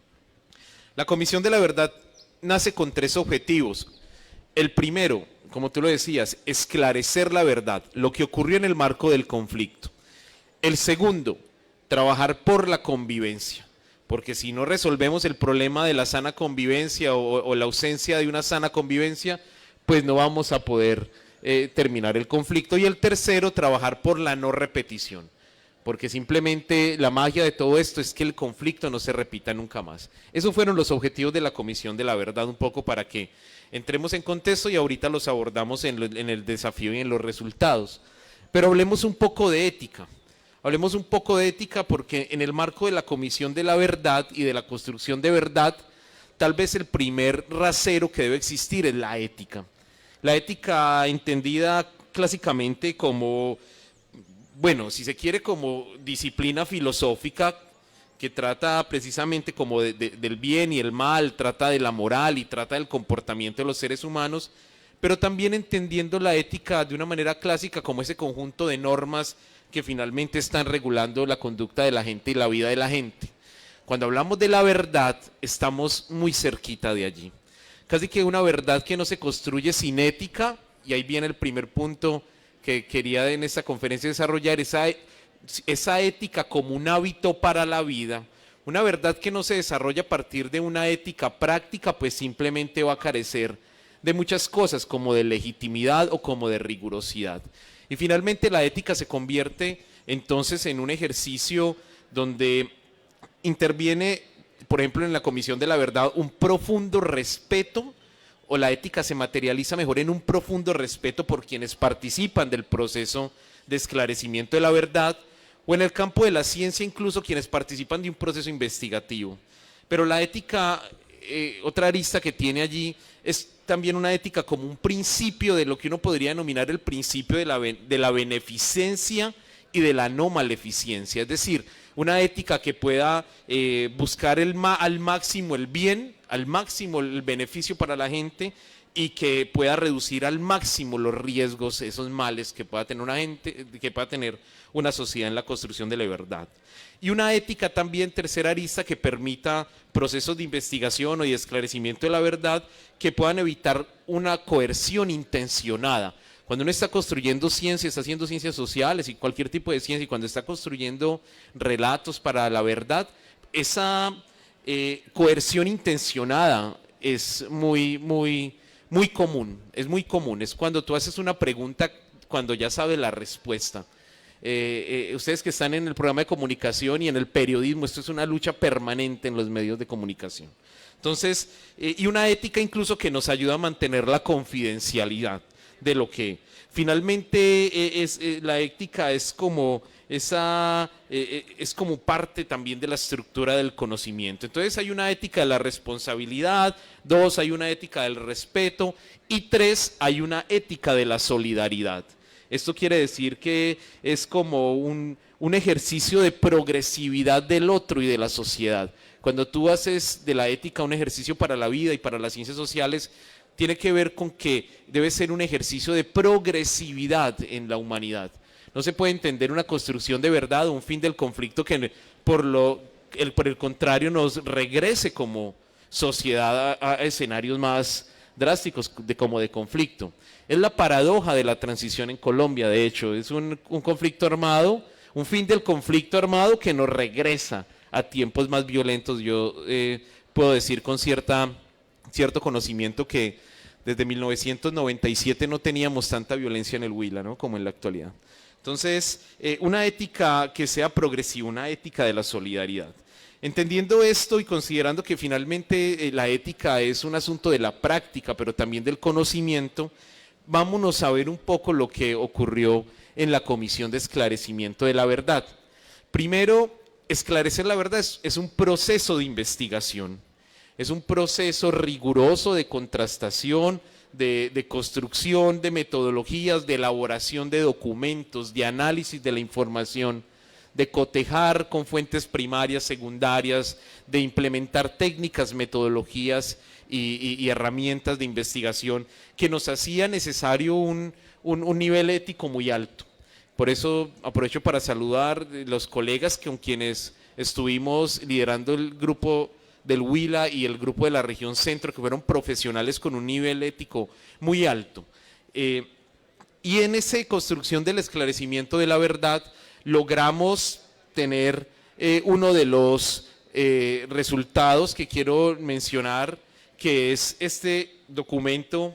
La Comisión de la Verdad nace con 3 objetivos. El primero, como tú lo decías, esclarecer la verdad, lo que ocurrió en el marco del conflicto. El segundo, trabajar por la convivencia, porque si no resolvemos el problema de la sana convivencia o la ausencia de una sana convivencia, pues no vamos a poder terminar el conflicto. Y el tercero, trabajar por la no repetición, porque simplemente la magia de todo esto es que el conflicto no se repita nunca más. Esos fueron los objetivos de la Comisión de la Verdad, un poco para que entremos en contexto y ahorita los abordamos en el desafío y en los resultados. Pero hablemos un poco de ética. Hablemos un poco de ética porque en el marco de la Comisión de la Verdad y de la construcción de verdad, tal vez el primer rasero que debe existir es la ética. La ética entendida clásicamente como, bueno, si se quiere, como disciplina filosófica que trata precisamente como del bien y el mal, trata de la moral y trata del comportamiento de los seres humanos, pero también entendiendo la ética de una manera clásica como ese conjunto de normas que finalmente están regulando la conducta de la gente y la vida de la gente. Cuando hablamos de la verdad, estamos muy cerquita de allí. Casi que una verdad que no se construye sin ética, y ahí viene el primer punto que quería en esta conferencia desarrollar, esa ética como un hábito para la vida. Una verdad que no se desarrolla a partir de una ética práctica, pues simplemente va a carecer de muchas cosas, como de legitimidad o como de rigurosidad. Y finalmente la ética se convierte entonces en un ejercicio donde interviene, por ejemplo, en la Comisión de la Verdad, un profundo respeto, o la ética se materializa mejor en un profundo respeto por quienes participan del proceso de esclarecimiento de la verdad, o en el campo de la ciencia incluso quienes participan de un proceso investigativo. Pero la ética, otra arista que tiene allí, es también una ética como un principio de lo que uno podría denominar el principio de la beneficencia y de la no maleficencia, es decir, una ética que pueda buscar al máximo el bien, al máximo el beneficio para la gente y que pueda reducir al máximo los riesgos, esos males que pueda tener una gente, que pueda tener una sociedad en la construcción de la verdad. Y una ética también, tercera arista, que permita procesos de investigación o de esclarecimiento de la verdad que puedan evitar una coerción intencionada. Cuando uno está construyendo ciencia, está haciendo ciencias sociales y cualquier tipo de ciencia, y cuando está construyendo relatos para la verdad, esa coerción intencionada es muy común, es muy común. Es cuando tú haces una pregunta cuando ya sabes la respuesta. Ustedes que están en el programa de comunicación y en el periodismo, esto es una lucha permanente en los medios de comunicación. Entonces, y una ética incluso que nos ayuda a mantener la confidencialidad de lo que finalmente la ética es como es como parte también de la estructura del conocimiento. Entonces hay una ética de la responsabilidad, 2, hay una ética del respeto y 3, hay una ética de la solidaridad. Esto quiere decir que es como un ejercicio de progresividad del otro y de la sociedad. Cuando tú haces de la ética un ejercicio para la vida y para las ciencias sociales, tiene que ver con que debe ser un ejercicio de progresividad en la humanidad. No se puede entender una construcción de verdad o un fin del conflicto que por el contrario nos regrese como sociedad a escenarios más drásticos como de conflicto. Es la paradoja de la transición en Colombia, de hecho, es un conflicto armado, un fin del conflicto armado que nos regresa a tiempos más violentos. Yo puedo decir con cierto conocimiento que desde 1997 no teníamos tanta violencia en el Huila, ¿no?, como en la actualidad. Entonces, una ética que sea progresiva, una ética de la solidaridad. Entendiendo esto y considerando que finalmente la ética es un asunto de la práctica, pero también del conocimiento, vámonos a ver un poco lo que ocurrió en la Comisión de Esclarecimiento de la Verdad. Primero, esclarecer la verdad es un proceso de investigación, es un proceso riguroso de contrastación, de construcción de metodologías, de elaboración de documentos, de análisis de la información, de cotejar con fuentes primarias, secundarias, de implementar técnicas, metodologías y herramientas de investigación que nos hacía necesario un nivel ético muy alto. Por eso aprovecho para saludar a los colegas con quienes estuvimos liderando el grupo del Huila y el grupo de la región centro, que fueron profesionales con un nivel ético muy alto. Y en esa construcción del esclarecimiento de la verdad logramos tener uno de los resultados que quiero mencionar, que es este documento,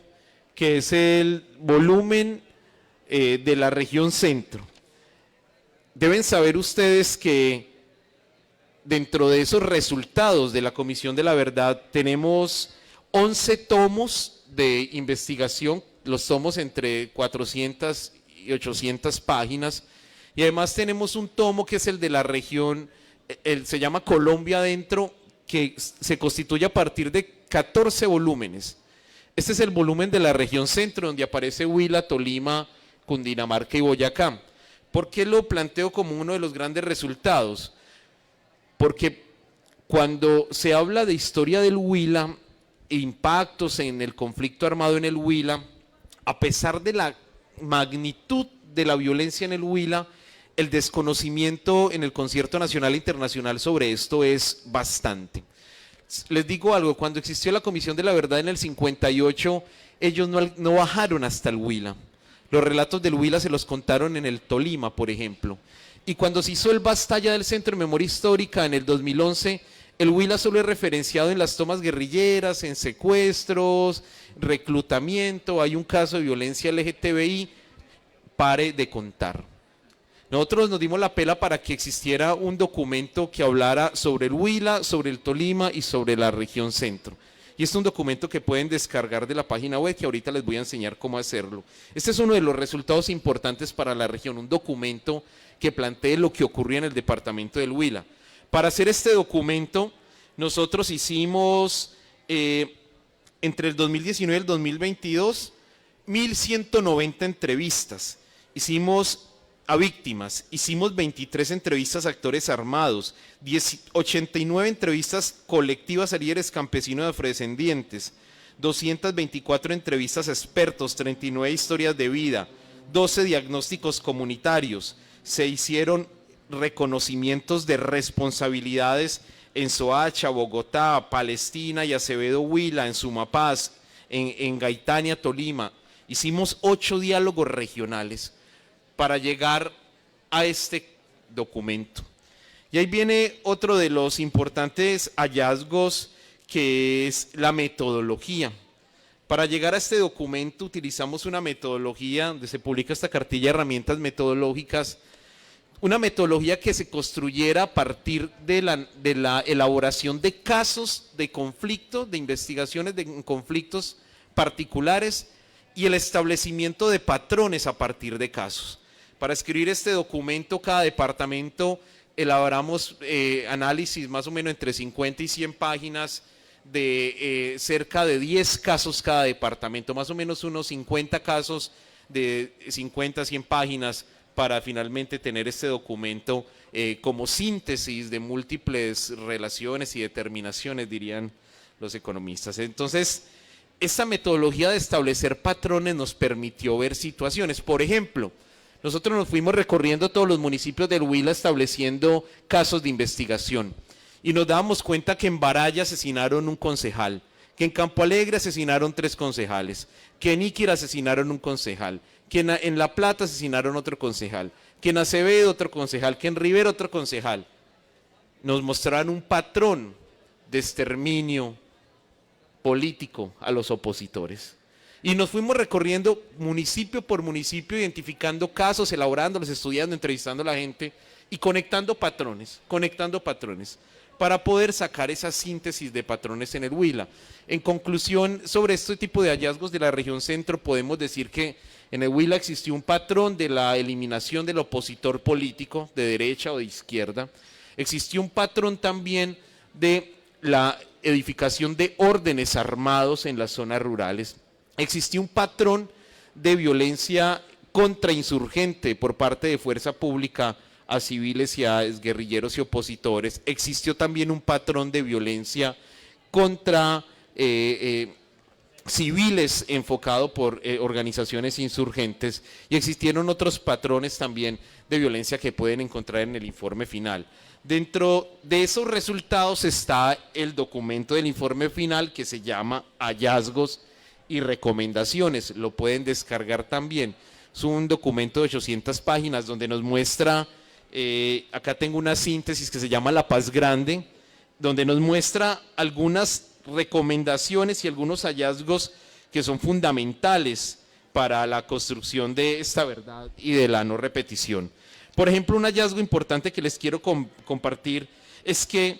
que es el volumen de la región centro. Deben saber ustedes que dentro de esos resultados de la Comisión de la Verdad tenemos 11 tomos de investigación, los tomos entre 400 y 800 páginas, y además tenemos un tomo que es el de la región, se llama Colombia Adentro, que se constituye a partir de 14 volúmenes. Este es el volumen de la región centro, donde aparece Huila, Tolima, Cundinamarca y Boyacá. ¿Por qué lo planteo como uno de los grandes resultados? Porque cuando se habla de historia del Huila, impactos en el conflicto armado en el Huila, a pesar de la magnitud de la violencia en el Huila, el desconocimiento en el concierto nacional e internacional sobre esto es bastante. Les digo algo, cuando existió la Comisión de la Verdad en el 58, ellos no bajaron hasta el Huila. Los relatos del Huila se los contaron en el Tolima, por ejemplo. Y cuando se hizo el Bastalla del Centro de Memoria Histórica en el 2011, el Huila solo es referenciado en las tomas guerrilleras, en secuestros, reclutamiento, hay un caso de violencia LGTBI, pare de contar. Nosotros nos dimos la pela para que existiera un documento que hablara sobre el Huila, sobre el Tolima y sobre la región centro. Y este es un documento que pueden descargar de la página web, que ahorita les voy a enseñar cómo hacerlo. Este es uno de los resultados importantes para la región, un documento que plantee lo que ocurría en el departamento del Huila. Para hacer este documento, nosotros hicimos entre el 2019 y el 2022 1.190 entrevistas. Hicimos a víctimas, hicimos 23 entrevistas a actores armados, 89 entrevistas colectivas a líderes campesinos y afrodescendientes, 224 entrevistas a expertos, 39 historias de vida, 12 diagnósticos comunitarios, se hicieron reconocimientos de responsabilidades en Soacha, Bogotá, Palestina y Acevedo Huila, en Sumapaz, en Gaitania, Tolima. Hicimos 8 diálogos regionales para llegar a este documento. Y ahí viene otro de los importantes hallazgos, que es la metodología. Para llegar a este documento utilizamos una metodología donde se publica esta cartilla de herramientas metodológicas, una metodología que se construyera a partir de la elaboración de casos de conflicto, de investigaciones de conflictos particulares y el establecimiento de patrones a partir de casos. Para escribir este documento, cada departamento elaboramos análisis más o menos entre 50 y 100 páginas de cerca de 10 casos cada departamento, más o menos unos 50 casos de 50 a 100 páginas para finalmente tener este documento como síntesis de múltiples relaciones y determinaciones, dirían los economistas. Entonces, esta metodología de establecer patrones nos permitió ver situaciones. Por ejemplo, nosotros nos fuimos recorriendo todos los municipios del Huila estableciendo casos de investigación y nos dábamos cuenta que en Baraya asesinaron un concejal, que en Campo Alegre asesinaron 3 concejales, que en Iquira asesinaron un concejal, que en La Plata asesinaron otro concejal, que en Acevedo otro concejal, que en Rivera otro concejal. Nos mostraron un patrón de exterminio político a los opositores. Y nos fuimos recorriendo municipio por municipio, identificando casos, elaborándolos, estudiando, entrevistando a la gente y conectando patrones, para poder sacar esa síntesis de patrones en el Huila. En conclusión, sobre este tipo de hallazgos de la región centro, podemos decir que en el Huila existió un patrón de la eliminación del opositor político, de derecha o de izquierda. Existió un patrón también de la edificación de órdenes armados en las zonas rurales. existió un patrón de violencia contrainsurgente por parte de fuerza pública a civiles y a guerrilleros y opositores. Existió también un patrón de violencia contra civiles enfocado por organizaciones insurgentes, y existieron otros patrones también de violencia que pueden encontrar en el informe final. Dentro de esos resultados está el documento del informe final que se llama Hallazgos y Recomendaciones. Lo pueden descargar también. Es un documento de 800 páginas donde nos muestra, acá tengo una síntesis que se llama La Paz Grande, donde nos muestra algunas recomendaciones y algunos hallazgos que son fundamentales para la construcción de esta verdad y de la no repetición. Por ejemplo, un hallazgo importante que les quiero compartir es que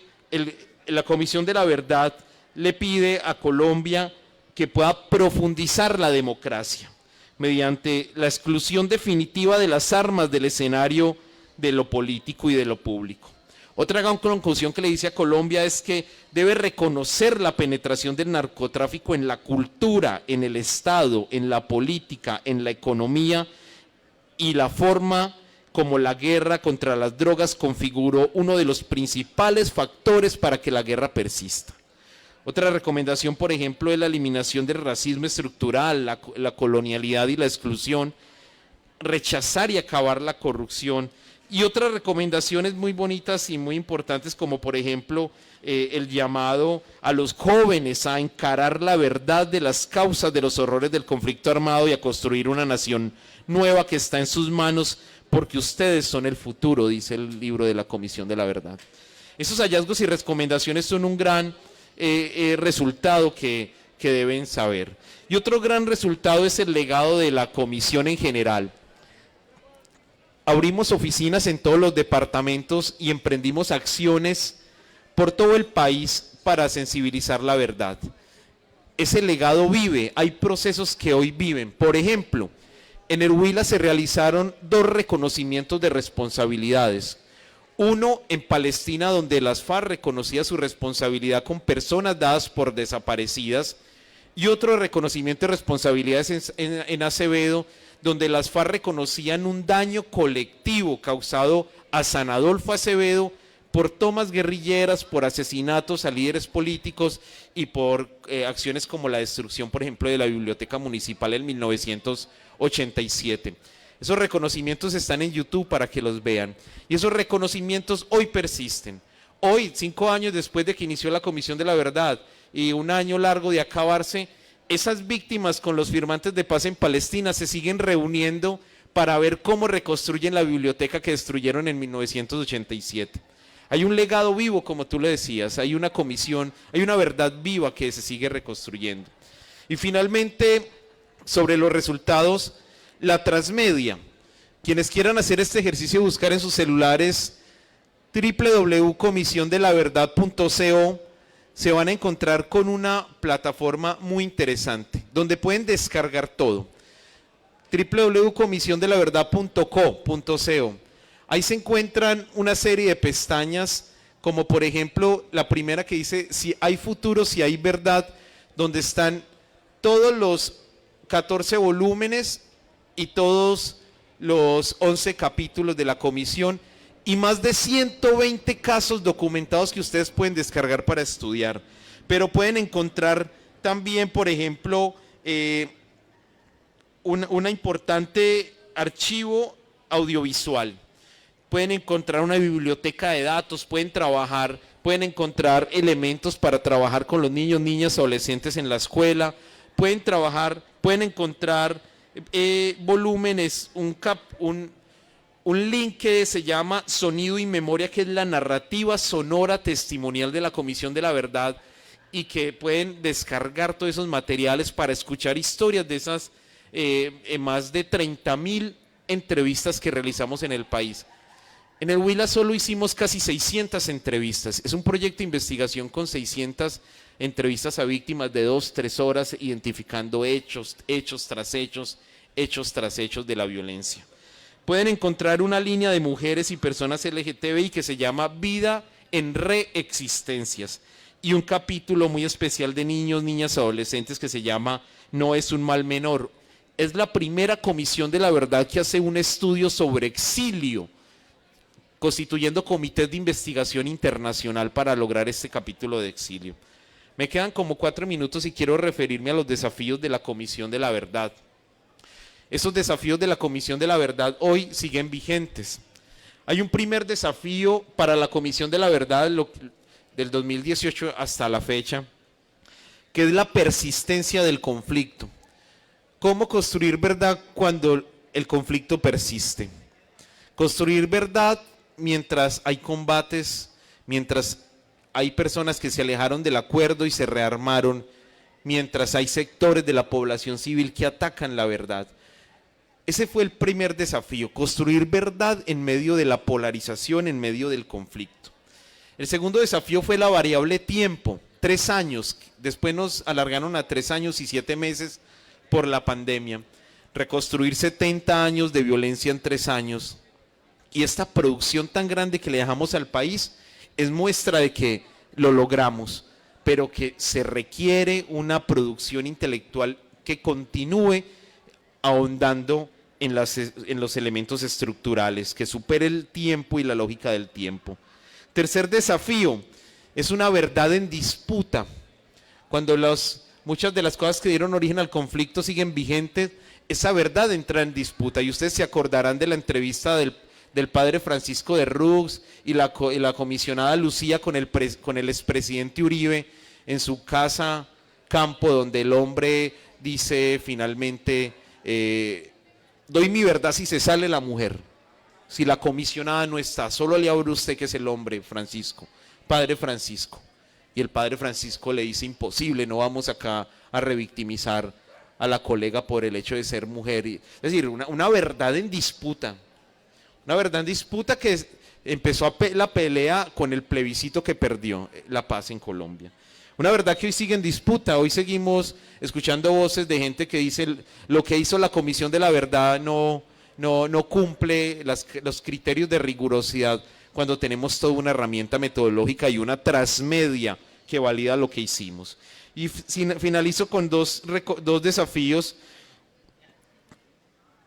la Comisión de la Verdad le pide a Colombia que pueda profundizar la democracia mediante la exclusión definitiva de las armas del escenario de lo político y de lo público. Otra gran conclusión que le dice a Colombia es que debe reconocer la penetración del narcotráfico en la cultura, en el Estado, en la política, en la economía, y la forma como la guerra contra las drogas configuró uno de los principales factores para que la guerra persista. Otra recomendación, por ejemplo, es la eliminación del racismo estructural, la colonialidad y la exclusión, rechazar y acabar la corrupción. Y otras recomendaciones muy bonitas y muy importantes, como por ejemplo el llamado a los jóvenes a encarar la verdad de las causas de los horrores del conflicto armado y a construir una nación nueva que está en sus manos, porque ustedes son el futuro, dice el libro de la Comisión de la Verdad. Esos hallazgos y recomendaciones son un gran resultado que deben saber. Y otro gran resultado es el legado de la comisión en general. Abrimos oficinas en todos los departamentos y emprendimos acciones por todo el país para sensibilizar la verdad. Ese legado vive, hay procesos que hoy viven. Por ejemplo, en el Huila se realizaron 2 reconocimientos de responsabilidades. Uno en Palestina, donde las FARC reconocía su responsabilidad con personas dadas por desaparecidas, y otro reconocimiento de responsabilidades en Acevedo, donde las FARC reconocían un daño colectivo causado a San Adolfo Acevedo por tomas guerrilleras, por asesinatos a líderes políticos y por acciones como la destrucción, por ejemplo, de la Biblioteca Municipal en 1987. Esos reconocimientos están en YouTube para que los vean. Y esos reconocimientos hoy persisten. Hoy, 5 años después de que inició la Comisión de la Verdad y un año largo de acabarse, esas víctimas con los firmantes de paz en Palestina se siguen reuniendo para ver cómo reconstruyen la biblioteca que destruyeron en 1987. Hay un legado vivo, como tú le decías, hay una comisión, hay una verdad viva que se sigue reconstruyendo. Y finalmente, sobre los resultados, la transmedia. Quienes quieran hacer este ejercicio de buscar en sus celulares www.comisiondelaverdad.co, se van a encontrar con una plataforma muy interesante, donde pueden descargar todo. www.comisiondelaverdad.co. Ahí se encuentran una serie de pestañas, como por ejemplo la primera que dice si hay futuro, si hay verdad, donde están todos los 14 volúmenes y todos los 11 capítulos de la comisión y más de 120 casos documentados que ustedes pueden descargar para estudiar. Pero pueden encontrar también, por ejemplo, un importante archivo audiovisual. Pueden encontrar una biblioteca de datos, pueden encontrar elementos para trabajar con los niños, niñas, adolescentes en la escuela, pueden encontrar volúmenes, un link que se llama Sonido y Memoria, que es la narrativa sonora testimonial de la Comisión de la Verdad, y que pueden descargar todos esos materiales para escuchar historias de esas más de 30.000 entrevistas que realizamos en el país. En el Huila solo hicimos casi 600 entrevistas. Es un proyecto de investigación con 600 entrevistas a víctimas de 2-3 horas, identificando hechos tras hechos de la violencia. Pueden encontrar una línea de mujeres y personas LGTBI que se llama Vida en Reexistencias, y un capítulo muy especial de niños, niñas, adolescentes que se llama No es un mal menor. Es la primera comisión de la verdad que hace un estudio sobre exilio, constituyendo comités de investigación internacional para lograr este capítulo de exilio. Me quedan como 4 minutos y quiero referirme a los desafíos de la Comisión de la Verdad. Esos desafíos de la Comisión de la Verdad hoy siguen vigentes. Hay un primer desafío para la Comisión de la Verdad del 2018 hasta la fecha, que es la persistencia del conflicto. ¿Cómo construir verdad cuando el conflicto persiste? Construir verdad mientras hay combates, mientras hay personas que se alejaron del acuerdo y se rearmaron, mientras hay sectores de la población civil que atacan la verdad. Ese fue el primer desafío, construir verdad en medio de la polarización, en medio del conflicto. El segundo desafío fue la variable tiempo, 3 años, después nos alargaron a 3 años y 7 meses por la pandemia. Reconstruir 70 años de violencia en 3 años. Y esta producción tan grande que le dejamos al país es muestra de que lo logramos, pero que se requiere una producción intelectual que continúe ahondando en los elementos estructurales, que supere el tiempo y la lógica del tiempo. Tercer desafío, es una verdad en disputa. Cuando muchas de las cosas que dieron origen al conflicto siguen vigentes, esa verdad entra en disputa. Y ustedes se acordarán de la entrevista del padre Francisco de Rux y la comisionada Lucía con el expresidente Uribe en su casa campo, donde el hombre dice finalmente, doy mi verdad si se sale la mujer, si la comisionada no está, solo le abre usted que es el hombre, Francisco, padre Francisco. Y el padre Francisco le dice, imposible, no vamos acá a revictimizar a la colega por el hecho de ser mujer. Es decir, una verdad en disputa. Una verdad en disputa que empezó la pelea con el plebiscito que perdió la paz en Colombia. Una verdad que hoy sigue en disputa. Hoy seguimos escuchando voces de gente que dice lo que hizo la Comisión de la Verdad no cumple los criterios de rigurosidad, cuando tenemos toda una herramienta metodológica y una transmedia que valida lo que hicimos. Y finalizo con dos desafíos.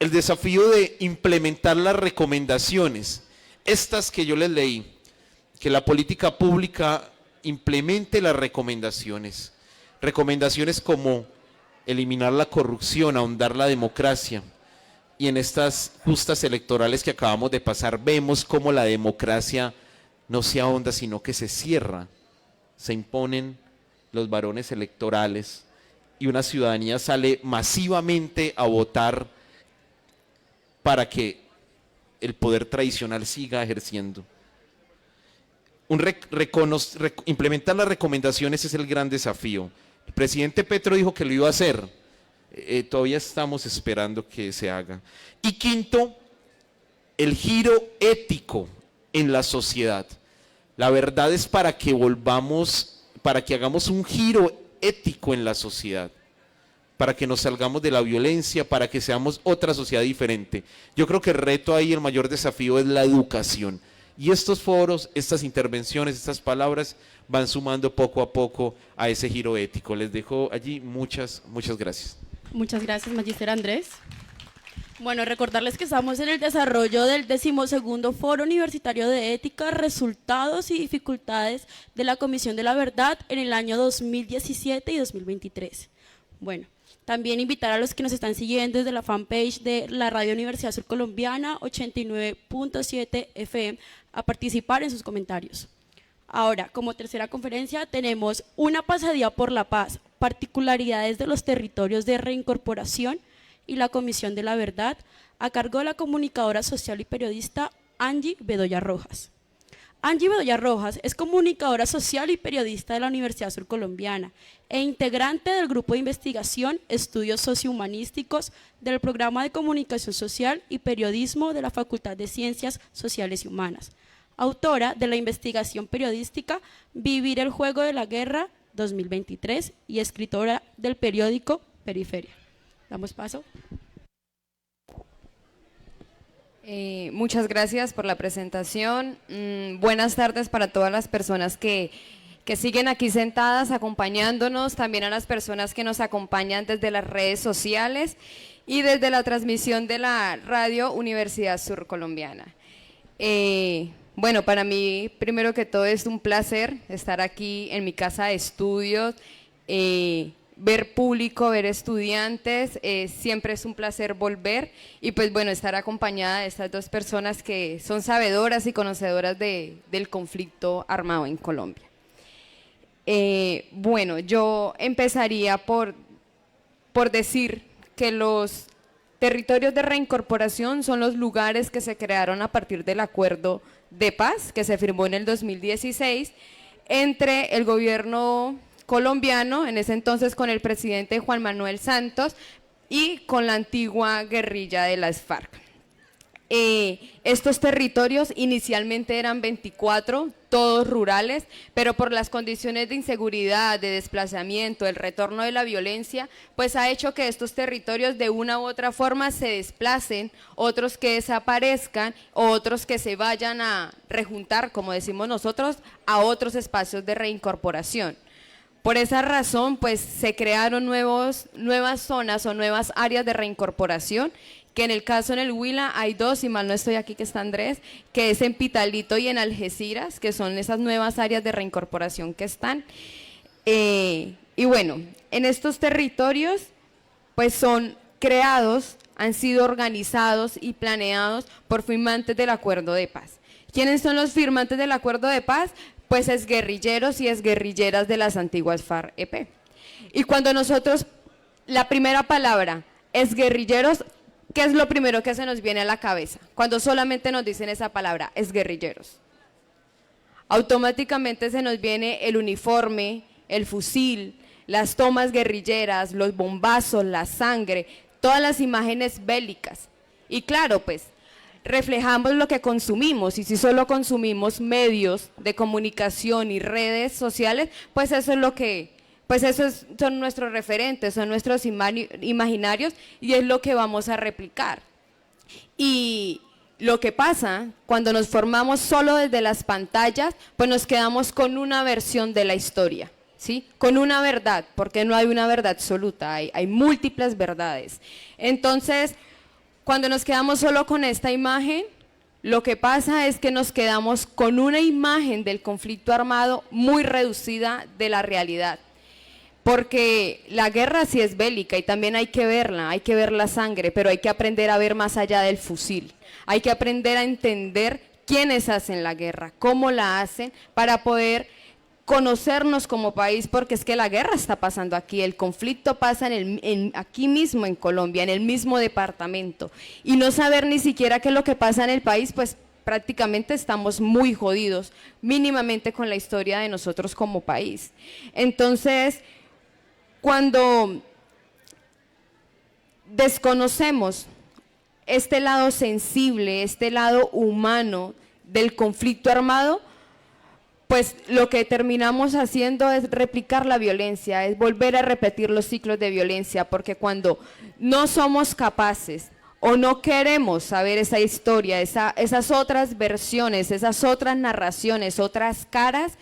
El desafío de implementar las recomendaciones, estas que yo les leí, que la política pública implemente las recomendaciones como eliminar la corrupción, ahondar la democracia. Y en estas justas electorales que acabamos de pasar, vemos cómo la democracia no se ahonda, sino que se cierra. Se imponen los varones electorales y una ciudadanía sale masivamente a votar para que el poder tradicional siga ejerciendo. Implementar las recomendaciones es el gran desafío. El presidente Petro dijo que lo iba a hacer. Todavía estamos esperando que se haga. Y quinto, el giro ético en la sociedad. La verdad es para que hagamos un giro ético en la sociedad, para que nos salgamos de la violencia, para que seamos otra sociedad diferente. Yo creo que el reto ahí, el mayor desafío es la educación. Y estos foros, estas intervenciones, estas palabras van sumando poco a poco a ese giro ético. Les dejo allí muchas gracias. Muchas gracias, Magíster Andrés. Bueno, recordarles que estamos en el desarrollo del 12º Foro Universitario de Ética, Resultados y Dificultades de la Comisión de la Verdad en el año 2017 y 2023. Bueno, también invitar a los que nos están siguiendo desde la fanpage de la Radio Universidad Surcolombiana 89.7 FM a participar en sus comentarios. Ahora, como tercera conferencia, tenemos una pasadía por la paz, particularidades de los territorios de reincorporación y la Comisión de la Verdad, a cargo de la comunicadora social y periodista Angie Bedoya Rojas. Angie Bedoya Rojas es comunicadora social y periodista de la Universidad Surcolombiana e integrante del Grupo de Investigación Estudios Sociohumanísticos del Programa de Comunicación Social y Periodismo de la Facultad de Ciencias Sociales y Humanas. Autora de la investigación periodística Vivir el Juego de la Guerra 2023 y escritora del periódico Periferia. Damos paso. Muchas gracias por la presentación. Buenas tardes para todas las personas que que siguen aquí sentadas acompañándonos, también a las personas que nos acompañan desde las redes sociales y desde la transmisión de la radio Universidad Surcolombiana. Bueno, para mí, primero que todo, es un placer estar aquí en mi casa de estudios, ver público, ver estudiantes, siempre es un placer volver y pues bueno, estar acompañada de estas dos personas que son sabedoras y conocedoras del conflicto armado en Colombia. Bueno, yo empezaría por decir que los territorios de reincorporación son los lugares que se crearon a partir del acuerdo de paz que se firmó en el 2016 entre el gobierno colombiano, en ese entonces con el presidente Juan Manuel Santos y con la antigua guerrilla de las FARC. Estos territorios inicialmente eran 24, todos rurales, pero por las condiciones de inseguridad, de desplazamiento, el retorno de la violencia, pues ha hecho que estos territorios de una u otra forma se desplacen, otros que desaparezcan, otros que se vayan a rejuntar, como decimos nosotros, a otros espacios de reincorporación. Por esa razón, pues se crearon nuevas zonas o nuevas áreas de reincorporación, que en el caso en el Huila hay dos, y mal no estoy aquí que está Andrés, que es en Pitalito y en Algeciras, que son esas nuevas áreas de reincorporación que están. Y bueno, en estos territorios, pues son creados, han sido organizados y planeados por firmantes del Acuerdo de Paz. ¿Quiénes son los firmantes del Acuerdo de Paz? Pues exguerrilleros y exguerrilleras de las antiguas FARC-EP. Y cuando nosotros, la primera palabra, exguerrilleros, ¿qué es lo primero que se nos viene a la cabeza? Cuando solamente nos dicen esa palabra, exguerrilleros. Automáticamente se nos viene el uniforme, el fusil, las tomas guerrilleras, los bombazos, la sangre, todas las imágenes bélicas. Y claro, pues, reflejamos lo que consumimos, y si solo consumimos medios de comunicación y redes sociales, pues eso es lo que, son nuestros referentes, son nuestros imaginarios, y es lo que vamos a replicar. Y lo que pasa cuando nos formamos solo desde las pantallas, pues nos quedamos con una versión de la historia, ¿sí? Con una verdad, porque no hay una verdad absoluta, hay múltiples verdades. Entonces, cuando nos quedamos solo con esta imagen, lo que pasa es que nos quedamos con una imagen del conflicto armado muy reducida de la realidad. Porque la guerra sí es bélica y también hay que verla, hay que ver la sangre, pero hay que aprender a ver más allá del fusil. Hay que aprender a entender quiénes hacen la guerra, cómo la hacen, para poder conocernos como país, porque es que la guerra está pasando aquí, el conflicto pasa aquí mismo en Colombia, en el mismo departamento, y no saber ni siquiera qué es lo que pasa en el país, pues prácticamente estamos muy jodidos, mínimamente con la historia de nosotros como país. Entonces, cuando desconocemos este lado sensible, este lado humano del conflicto armado, pues lo que terminamos haciendo es replicar la violencia, es volver a repetir los ciclos de violencia, porque cuando no somos capaces o no queremos saber esa historia, esas otras versiones, esas otras narraciones, otras caras,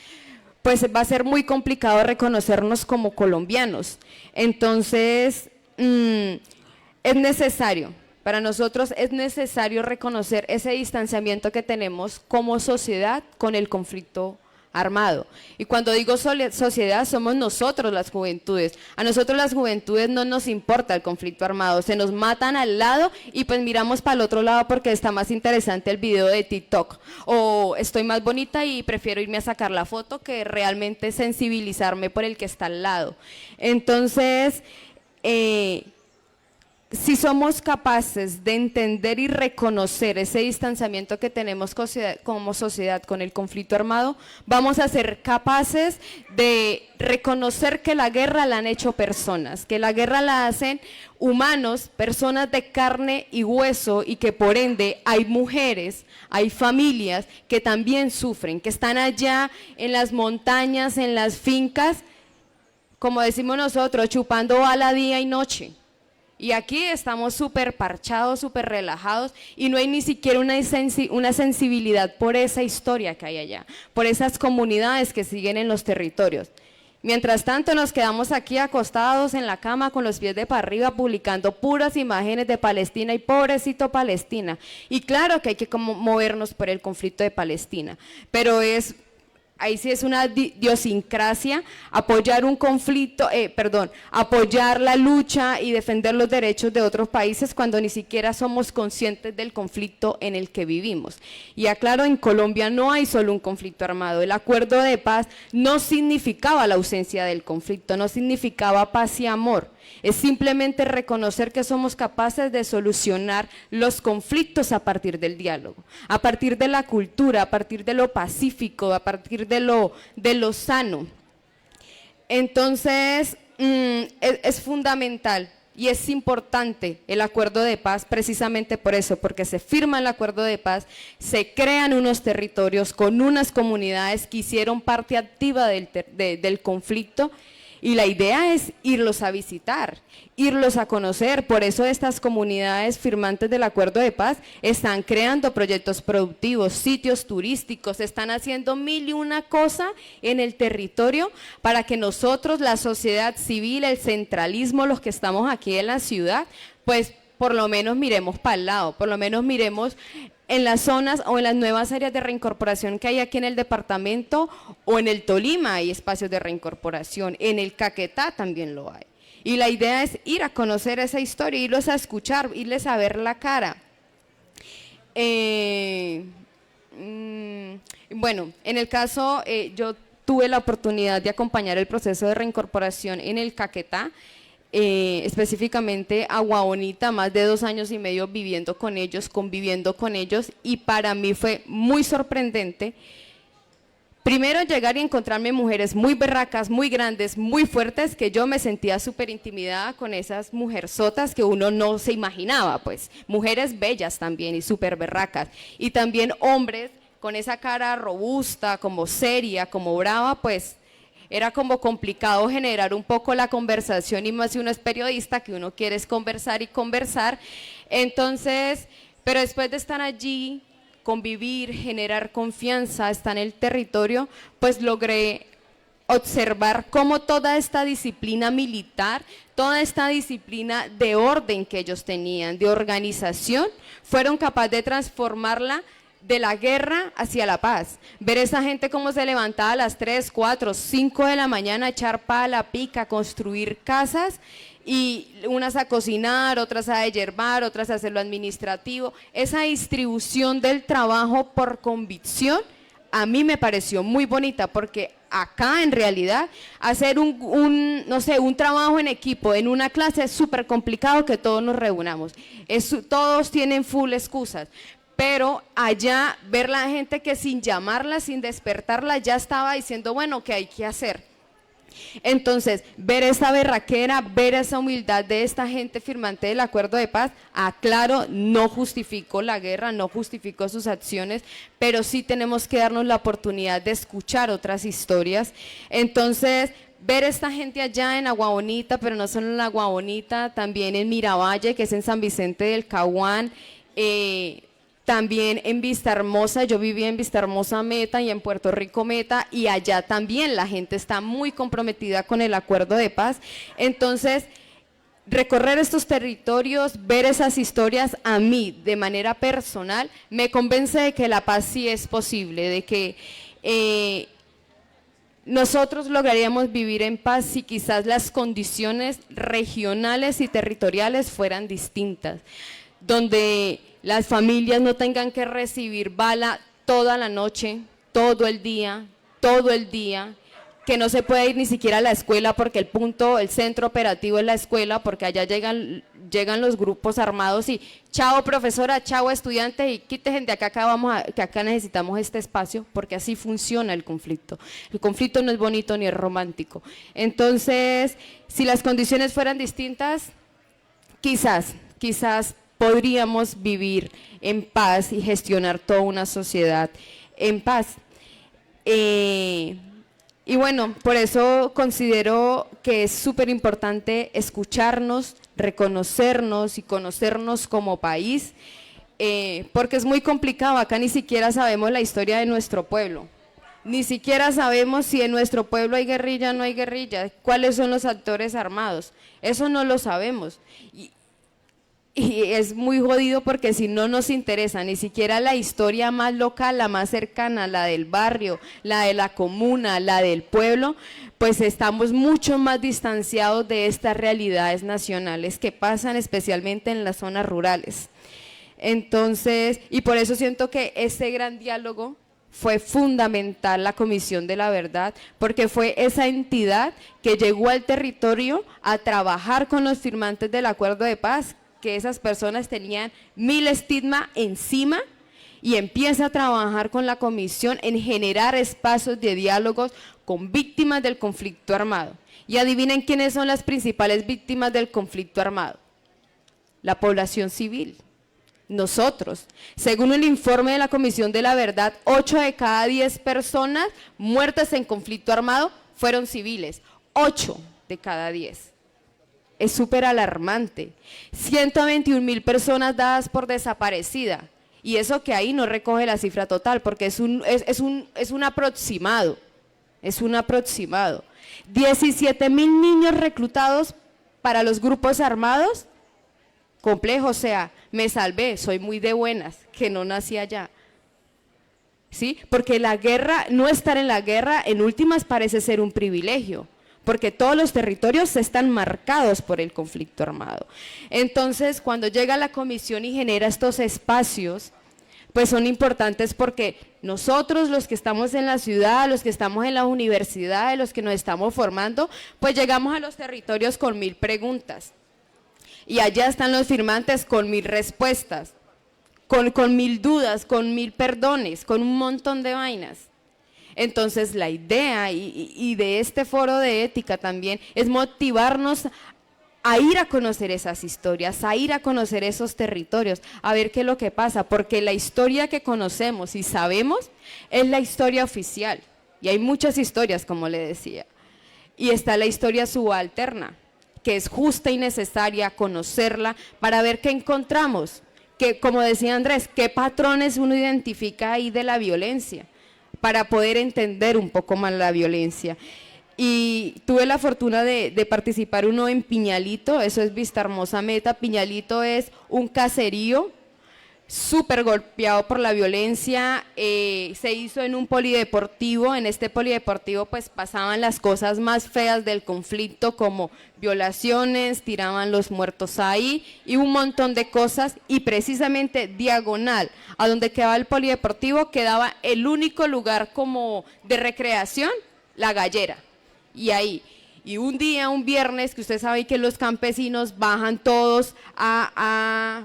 pues va a ser muy complicado reconocernos como colombianos. Entonces, es necesario, para nosotros es necesario reconocer ese distanciamiento que tenemos como sociedad con el conflicto armado. Y cuando digo sociedad, somos nosotros las juventudes. A nosotros las juventudes no nos importa el conflicto armado, se nos matan al lado y pues miramos para el otro lado porque está más interesante el video de TikTok, o estoy más bonita y prefiero irme a sacar la foto que realmente sensibilizarme por el que está al lado. Entonces, si somos capaces de entender y reconocer ese distanciamiento que tenemos como sociedad con el conflicto armado, vamos a ser capaces de reconocer que la guerra la han hecho personas, que la guerra la hacen humanos, personas de carne y hueso, y que por ende hay mujeres, hay familias que también sufren, que están allá en las montañas, en las fincas, como decimos nosotros, chupando bala día y noche. Y aquí estamos súper parchados, súper relajados y no hay ni siquiera una sensibilidad por esa historia que hay allá, por esas comunidades que siguen en los territorios. Mientras tanto nos quedamos aquí acostados en la cama con los pies de para arriba publicando puras imágenes de Palestina y pobrecito Palestina. Y claro que hay que como movernos por el conflicto de Palestina, pero ahí sí es una idiosincrasia apoyar un conflicto, apoyar la lucha y defender los derechos de otros países cuando ni siquiera somos conscientes del conflicto en el que vivimos. Y aclaro, en Colombia no hay solo un conflicto armado. El acuerdo de paz no significaba la ausencia del conflicto, no significaba paz y amor. Es simplemente reconocer que somos capaces de solucionar los conflictos a partir del diálogo, a partir de la cultura, a partir de lo pacífico, a partir de lo sano. Entonces, es fundamental y es importante el acuerdo de paz precisamente por eso, porque se firma el acuerdo de paz, se crean unos territorios con unas comunidades que hicieron parte activa del conflicto. Y la idea es irlos a visitar, irlos a conocer. Por eso estas comunidades firmantes del acuerdo de paz están creando proyectos productivos, sitios turísticos, están haciendo mil y una cosa en el territorio para que nosotros, la sociedad civil, el centralismo, los que estamos aquí en la ciudad, pues por lo menos miremos para el lado, por lo menos miremos en las zonas o en las nuevas áreas de reincorporación que hay aquí en el departamento o en el Tolima hay espacios de reincorporación, en el Caquetá también lo hay. Y la idea es ir a conocer esa historia, irlos a escuchar, irles a ver la cara. Bueno, en el caso, yo tuve la oportunidad de acompañar el proceso de reincorporación en el Caquetá, específicamente Agua Bonita, más de 2 años y medio viviendo con ellos, conviviendo con ellos, y para mí fue muy sorprendente, primero llegar y encontrarme mujeres muy berracas, muy grandes, muy fuertes, que yo me sentía súper intimidada con esas mujerzotas que uno no se imaginaba, pues, mujeres bellas también y súper berracas, y también hombres con esa cara robusta, como seria, como brava, pues, era como complicado generar un poco la conversación y más si uno es periodista que uno quiere es conversar y conversar. Entonces, pero después de estar allí, convivir, generar confianza, estar en el territorio, pues logré observar cómo toda esta disciplina militar, toda esta disciplina de orden que ellos tenían, de organización, fueron capaces de transformarla de la guerra hacia la paz. Ver esa gente cómo se levantaba a las 3, 4, 5 de la mañana a echar pala, pica, a construir casas, y unas a cocinar, otras a yerbar, otras a hacer lo administrativo. Esa distribución del trabajo por convicción a mí me pareció muy bonita, porque acá en realidad hacer un trabajo en equipo en una clase es súper complicado que todos nos reunamos. Todos tienen full excusas. Pero allá ver la gente que sin llamarla, sin despertarla, ya estaba diciendo, bueno, ¿qué hay que hacer? Entonces, ver esa berraquera, ver esa humildad de esta gente firmante del acuerdo de paz, aclaro, no justificó la guerra, no justificó sus acciones, pero sí tenemos que darnos la oportunidad de escuchar otras historias. Entonces, ver esta gente allá en Agua Bonita, pero no solo en Agua Bonita, también en Miravalle, que es en San Vicente del Caguán, también en Vista Hermosa. Yo viví en Vista Hermosa Meta y en Puerto Rico Meta, y allá también la gente está muy comprometida con el acuerdo de paz. Entonces, recorrer estos territorios, ver esas historias, a mí, de manera personal, me convence de que la paz sí es posible, de que nosotros lograríamos vivir en paz si quizás las condiciones regionales y territoriales fueran distintas, donde las familias no tengan que recibir bala toda la noche, todo el día, que no se puede ir ni siquiera a la escuela porque el centro operativo es la escuela, porque allá llegan los grupos armados y chao profesora, chao estudiante, y quítense de acá, que acá necesitamos este espacio, porque así funciona el conflicto. El conflicto no es bonito ni es romántico. Entonces, si las condiciones fueran distintas, quizás podríamos vivir en paz y gestionar toda una sociedad en paz. Y bueno, por eso considero que es súper importante escucharnos, reconocernos y conocernos como país, porque es muy complicado, acá ni siquiera sabemos la historia de nuestro pueblo. Ni siquiera sabemos si en nuestro pueblo hay guerrilla o no hay guerrilla, cuáles son los actores armados, eso no lo sabemos. Y es muy jodido porque si no nos interesa ni siquiera la historia más local, la más cercana, la del barrio, la de la comuna, la del pueblo, pues estamos mucho más distanciados de estas realidades nacionales que pasan especialmente en las zonas rurales. Entonces, y por eso siento que este gran diálogo fue fundamental, la Comisión de la Verdad, porque fue esa entidad que llegó al territorio a trabajar con los firmantes del acuerdo de paz, que esas personas tenían 1000 estigmas encima, y empieza a trabajar con la comisión en generar espacios de diálogos con víctimas del conflicto armado. Y adivinen quiénes son las principales víctimas del conflicto armado. La población civil. Nosotros, según el informe de la Comisión de la Verdad, 8 de cada 10 personas muertas en conflicto armado fueron civiles, 8 de cada 10. Es súper alarmante. 121.000 personas dadas por desaparecida, y eso que ahí no recoge la cifra total, porque es un aproximado, es un aproximado. 17.000 niños reclutados para los grupos armados. Complejo, o sea, me salvé, soy muy de buenas, que no nací allá. ¿Sí? Porque la guerra, no estar en la guerra, en últimas parece ser un privilegio, porque todos los territorios están marcados por el conflicto armado. Entonces, cuando llega la comisión y genera estos espacios, pues son importantes porque nosotros, los que estamos en la ciudad, los que estamos en la universidad, los que nos estamos formando, pues llegamos a los territorios con 1000 preguntas. Y allá están los firmantes con 1000 respuestas, con 1000 dudas, con 1000 perdones, con un montón de vainas. Entonces la idea y de este foro de ética también es motivarnos a ir a conocer esas historias, a ir a conocer esos territorios, a ver qué es lo que pasa, porque la historia que conocemos y sabemos es la historia oficial, y hay muchas historias, como le decía, y está la historia subalterna, que es justa y necesaria conocerla para ver qué encontramos, que, como decía Andrés, qué patrones uno identifica ahí de la violencia, para poder entender un poco más la violencia. Y tuve la fortuna de participar uno en Piñalito, eso es Vista Hermosa Meta. Piñalito es un caserío súper golpeado por la violencia, se hizo en un polideportivo. En este polideportivo pues pasaban las cosas más feas del conflicto, como violaciones, tiraban los muertos ahí y un montón de cosas, y precisamente diagonal a donde quedaba el polideportivo quedaba el único lugar como de recreación, la Gallera, y ahí. Y un día, un viernes, que usted sabe que los campesinos bajan todos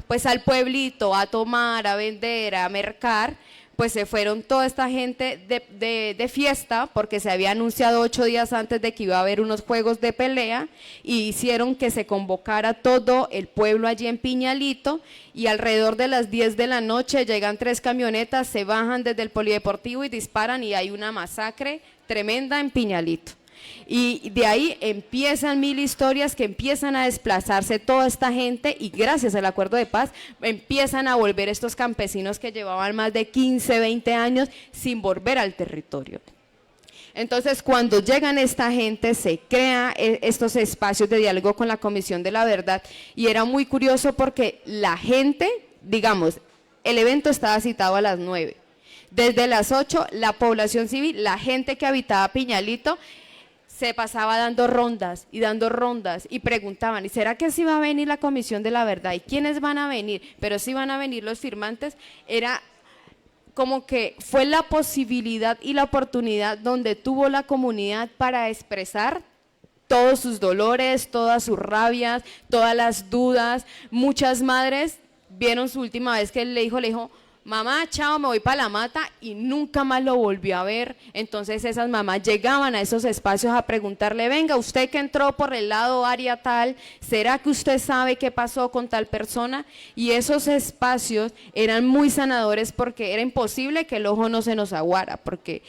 pues al pueblito a tomar, a vender, a mercar, pues se fueron toda esta gente de fiesta, porque se había anunciado 8 días antes de que iba a haber unos juegos de pelea, y hicieron que se convocara todo el pueblo allí en Piñalito, y alrededor de las 10 de la noche llegan 3 camionetas, se bajan desde el polideportivo y disparan, y hay una masacre tremenda en Piñalito. Y de ahí empiezan 1000 historias que empiezan a desplazarse toda esta gente, y gracias al acuerdo de paz empiezan a volver estos campesinos que llevaban más de 15, 20 años sin volver al territorio. Entonces, cuando llegan esta gente, se crean estos espacios de diálogo con la Comisión de la Verdad, y era muy curioso porque la gente, digamos, el evento estaba citado a las 9. Desde las 8, la población civil, la gente que habitaba Piñalito, se pasaba dando rondas y preguntaban, ¿y será que sí va a venir la Comisión de la Verdad? ¿Y quiénes van a venir? Pero sí van a venir los firmantes. Era como que fue la posibilidad y la oportunidad donde tuvo la comunidad para expresar todos sus dolores, todas sus rabias, todas las dudas. Muchas madres vieron su última vez que le dijo, mamá, chao, me voy para la mata, y nunca más lo volvió a ver. Entonces esas mamás llegaban a esos espacios a preguntarle, venga, usted que entró por el lado área tal, ¿será que usted sabe qué pasó con tal persona? Y esos espacios eran muy sanadores, porque era imposible que el ojo no se nos aguara, porque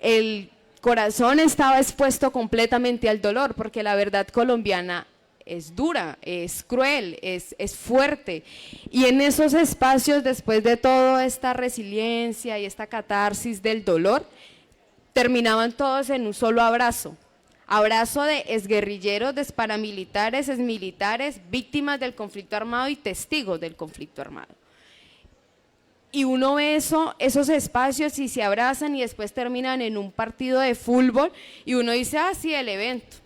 el corazón estaba expuesto completamente al dolor, porque la verdad colombiana es dura, es cruel, es fuerte. Y en esos espacios, después de toda esta resiliencia y esta catarsis del dolor, terminaban todos en un solo abrazo. Abrazo de exguerrilleros, de exparamilitares, exmilitares, víctimas del conflicto armado y testigos del conflicto armado. Y uno ve esos espacios y se abrazan y después terminan en un partido de fútbol y uno dice, ah, sí, el evento,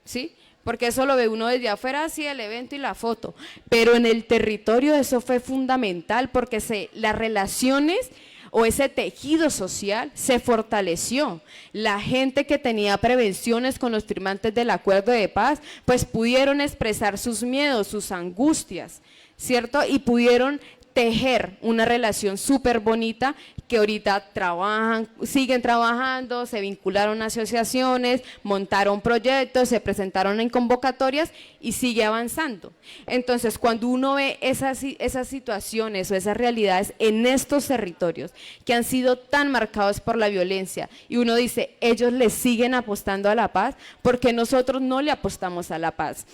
¿sí? Porque eso lo ve uno desde afuera, sí, el evento y la foto. Pero en el territorio eso fue fundamental porque las relaciones o ese tejido social se fortaleció. La gente que tenía prevenciones con los firmantes del acuerdo de paz, pues pudieron expresar sus miedos, sus angustias, ¿cierto? Y pudieron tejer una relación súper bonita que ahorita trabajan, siguen trabajando, se vincularon a asociaciones, montaron proyectos, se presentaron en convocatorias y sigue avanzando. Entonces, cuando uno ve esas situaciones o esas realidades en estos territorios que han sido tan marcados por la violencia y uno dice, ellos le siguen apostando a la paz, porque nosotros no le apostamos a la paz.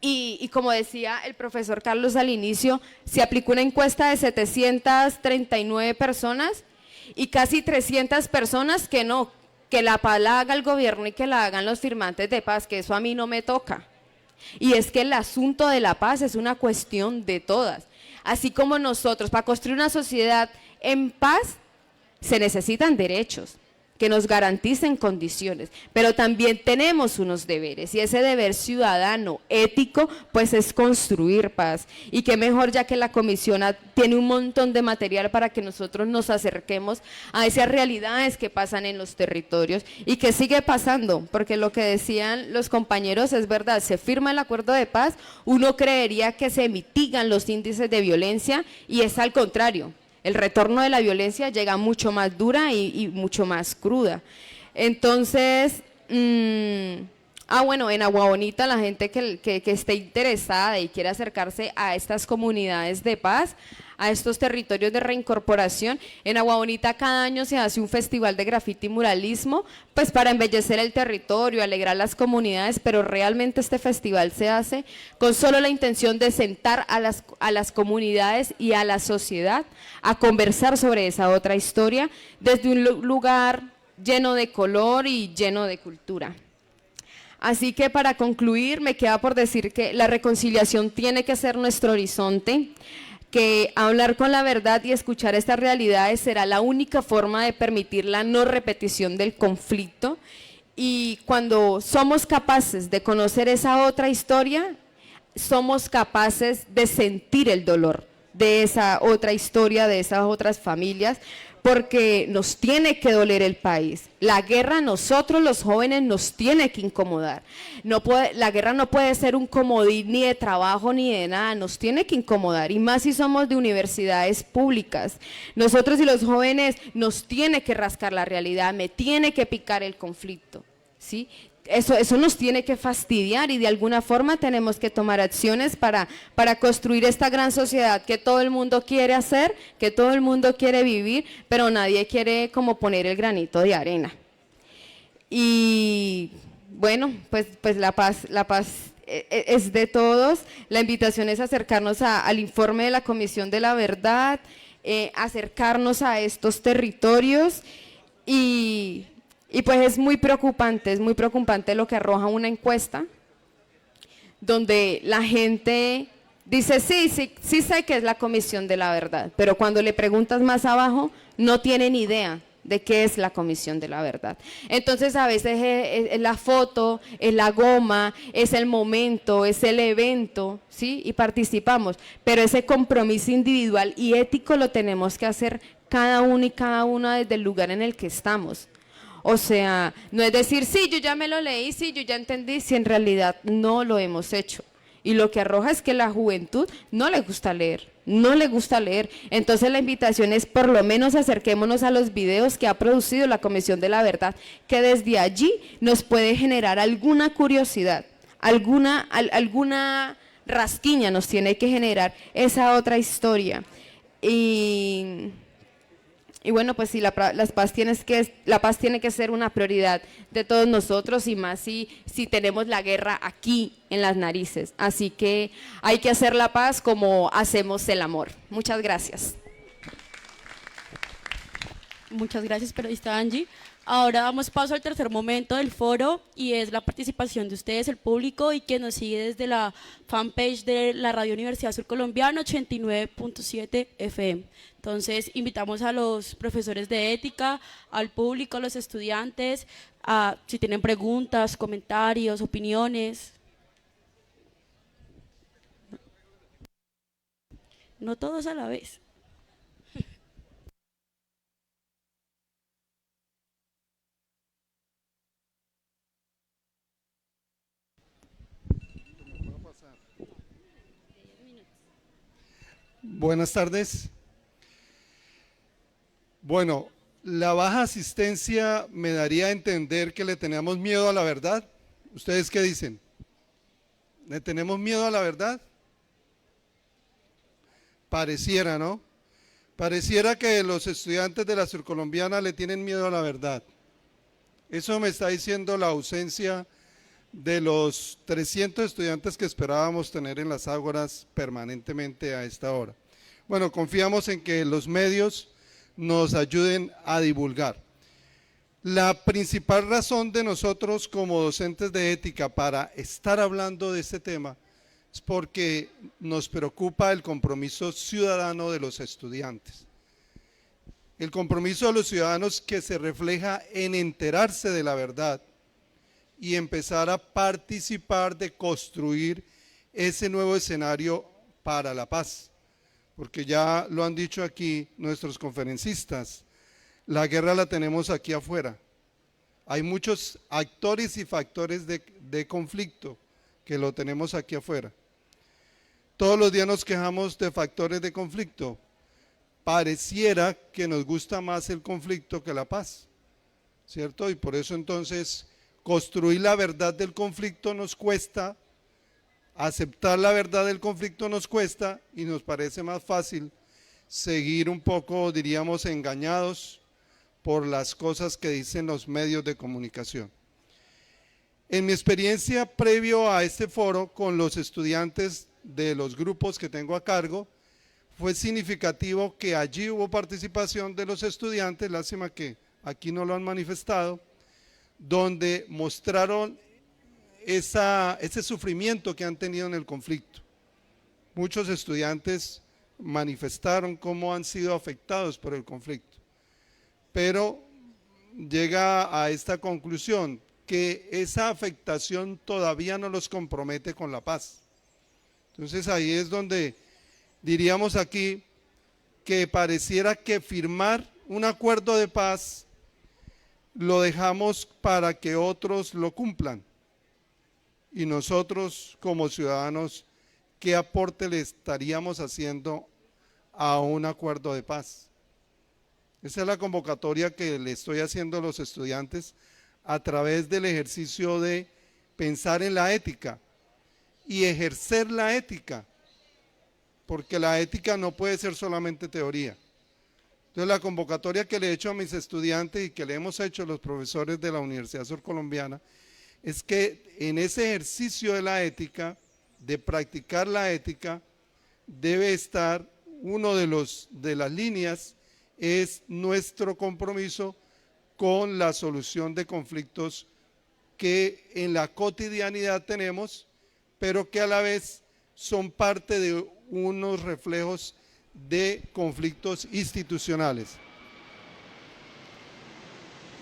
Y como decía el profesor Carlos al inicio, se aplicó una encuesta de 739 personas y casi 300 personas que no, que la paz la haga el gobierno y que la hagan los firmantes de paz, que eso a mí no me toca. Y es que el asunto de la paz es una cuestión de todas. Así como nosotros, para construir una sociedad en paz, se necesitan derechos que nos garanticen condiciones, pero también tenemos unos deberes y ese deber ciudadano, ético, pues es construir paz. Y qué mejor ya que la comisión tiene un montón de material para que nosotros nos acerquemos a esas realidades que pasan en los territorios y que sigue pasando, porque lo que decían los compañeros es verdad, se firma el acuerdo de paz, uno creería que se mitigan los índices de violencia y es al contrario. El retorno de la violencia llega mucho más dura y mucho más cruda. Entonces, bueno, en Agua Bonita la gente que esté interesada y quiere acercarse a estas comunidades de paz, a estos territorios de reincorporación, en Agua Bonita cada año se hace un festival de grafiti y muralismo, pues para embellecer el territorio, alegrar las comunidades, pero realmente este festival se hace con solo la intención de sentar a las comunidades y a la sociedad a conversar sobre esa otra historia desde un lugar lleno de color y lleno de cultura. Así que para concluir me queda por decir que la reconciliación tiene que ser nuestro horizonte, que hablar con la verdad y escuchar estas realidades será la única forma de permitir la no repetición del conflicto, y cuando somos capaces de conocer esa otra historia, somos capaces de sentir el dolor de esa otra historia, de esas otras familias, porque nos tiene que doler el país. La guerra a nosotros los jóvenes nos tiene que incomodar. La guerra no puede ser un comodín ni de trabajo ni de nada, nos tiene que incomodar, y más si somos de universidades públicas. Nosotros y los jóvenes nos tiene que rascar la realidad, me tiene que picar el conflicto, ¿sí? Eso nos tiene que fastidiar y de alguna forma tenemos que tomar acciones para construir esta gran sociedad que todo el mundo quiere hacer, que todo el mundo quiere vivir, pero nadie quiere como poner el granito de arena. Y bueno, pues la paz es de todos. La invitación es acercarnos al informe de la Comisión de la Verdad, acercarnos a estos territorios y pues es muy preocupante lo que arroja una encuesta, donde la gente dice, sí sé que es la Comisión de la Verdad, pero cuando le preguntas más abajo, no tienen idea de qué es la Comisión de la Verdad. Entonces a veces es la foto, es la goma, es el momento, es el evento, ¿sí? Y participamos, pero ese compromiso individual y ético lo tenemos que hacer cada uno y cada una desde el lugar en el que estamos. O sea, no es decir, sí, yo ya me lo leí, sí, yo ya entendí, si en realidad no lo hemos hecho. Y lo que arroja es que la juventud no le gusta leer, no le gusta leer. Entonces la invitación es por lo menos acerquémonos a los videos que ha producido la Comisión de la Verdad, que desde allí nos puede generar alguna curiosidad, alguna rasquiña nos tiene que generar esa otra historia. Y bueno, pues sí, la paz tiene que ser una prioridad de todos nosotros y más si tenemos la guerra aquí en las narices. Así que hay que hacer la paz como hacemos el amor. Muchas gracias. Muchas gracias, periodista Angie. Ahora damos paso al tercer momento del foro y es la participación de ustedes, el público, y quien nos sigue desde la fanpage de la Radio Universidad Surcolombiana 89.7 FM. Entonces, invitamos a los profesores de ética, al público, a los estudiantes, a si tienen preguntas, comentarios, opiniones. No todos a la vez. Buenas tardes. Bueno, la baja asistencia me daría a entender que le tenemos miedo a la verdad. ¿Ustedes qué dicen? ¿Le tenemos miedo a la verdad? Pareciera, ¿no? Pareciera que los estudiantes de la Surcolombiana le tienen miedo a la verdad. Eso me está diciendo la ausencia de los 300 estudiantes que esperábamos tener en las ágoras permanentemente a esta hora. Bueno, confiamos en que los medios nos ayuden a divulgar. La principal razón de nosotros como docentes de ética para estar hablando de este tema es porque nos preocupa el compromiso ciudadano de los estudiantes. El compromiso de los ciudadanos que se refleja en enterarse de la verdad y empezar a participar de construir ese nuevo escenario para la paz. Porque ya lo han dicho aquí nuestros conferencistas, la guerra la tenemos aquí afuera. Hay muchos actores y factores de conflicto que lo tenemos aquí afuera. Todos los días nos quejamos de factores de conflicto. Pareciera que nos gusta más el conflicto que la paz, ¿cierto? Y por eso entonces construir la verdad del conflicto nos cuesta, aceptar la verdad del conflicto nos cuesta y nos parece más fácil seguir un poco, diríamos, engañados por las cosas que dicen los medios de comunicación. En mi experiencia previo a este foro con los estudiantes de los grupos que tengo a cargo, fue significativo que allí hubo participación de los estudiantes, lástima que aquí no lo han manifestado, donde mostraron ese sufrimiento que han tenido en el conflicto. Muchos estudiantes manifestaron cómo han sido afectados por el conflicto, pero llega a esta conclusión que esa afectación todavía no los compromete con la paz. Entonces ahí es donde diríamos aquí que pareciera que firmar un acuerdo de paz lo dejamos para que otros lo cumplan. Y nosotros como ciudadanos, ¿qué aporte le estaríamos haciendo a un acuerdo de paz? Esa es la convocatoria que le estoy haciendo a los estudiantes a través del ejercicio de pensar en la ética y ejercer la ética, porque la ética no puede ser solamente teoría. Entonces la convocatoria que le he hecho a mis estudiantes y que le hemos hecho a los profesores de la Universidad Surcolombiana es que en ese ejercicio de la ética, de practicar la ética, debe estar uno de las líneas es nuestro compromiso con la solución de conflictos que en la cotidianidad tenemos, pero que a la vez son parte de unos reflejos de conflictos institucionales.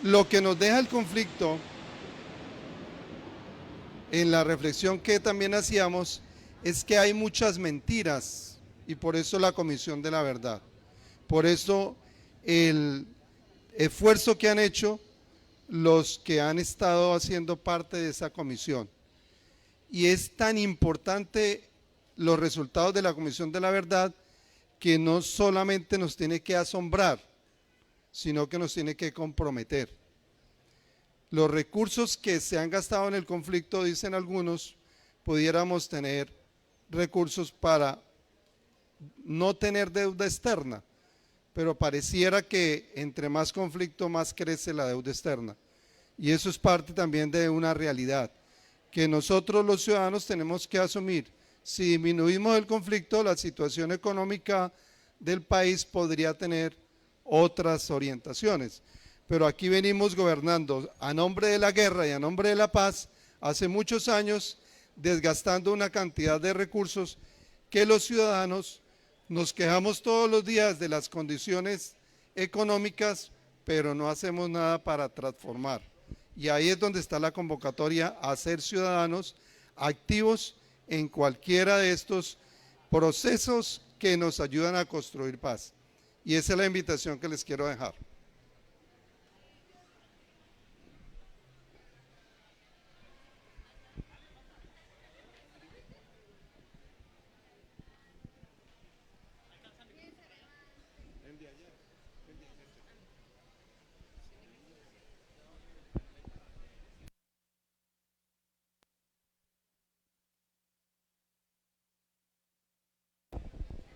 Lo que nos deja el conflicto, en la reflexión que también hacíamos, es que hay muchas mentiras y por eso la Comisión de la Verdad. Por eso el esfuerzo que han hecho los que han estado haciendo parte de esa comisión. Y es tan importante los resultados de la Comisión de la Verdad que no solamente nos tiene que asombrar, sino que nos tiene que comprometer. Los recursos que se han gastado en el conflicto, dicen algunos, pudiéramos tener recursos para no tener deuda externa, pero pareciera que entre más conflicto, más crece la deuda externa. Y eso es parte también de una realidad que nosotros los ciudadanos tenemos que asumir. Si disminuimos el conflicto, la situación económica del país podría tener otras orientaciones. Pero aquí venimos gobernando a nombre de la guerra y a nombre de la paz hace muchos años, desgastando una cantidad de recursos que los ciudadanos nos quejamos todos los días de las condiciones económicas, pero no hacemos nada para transformar. Y ahí es donde está la convocatoria a ser ciudadanos activos en cualquiera de estos procesos que nos ayudan a construir paz. Y esa es la invitación que les quiero dejar.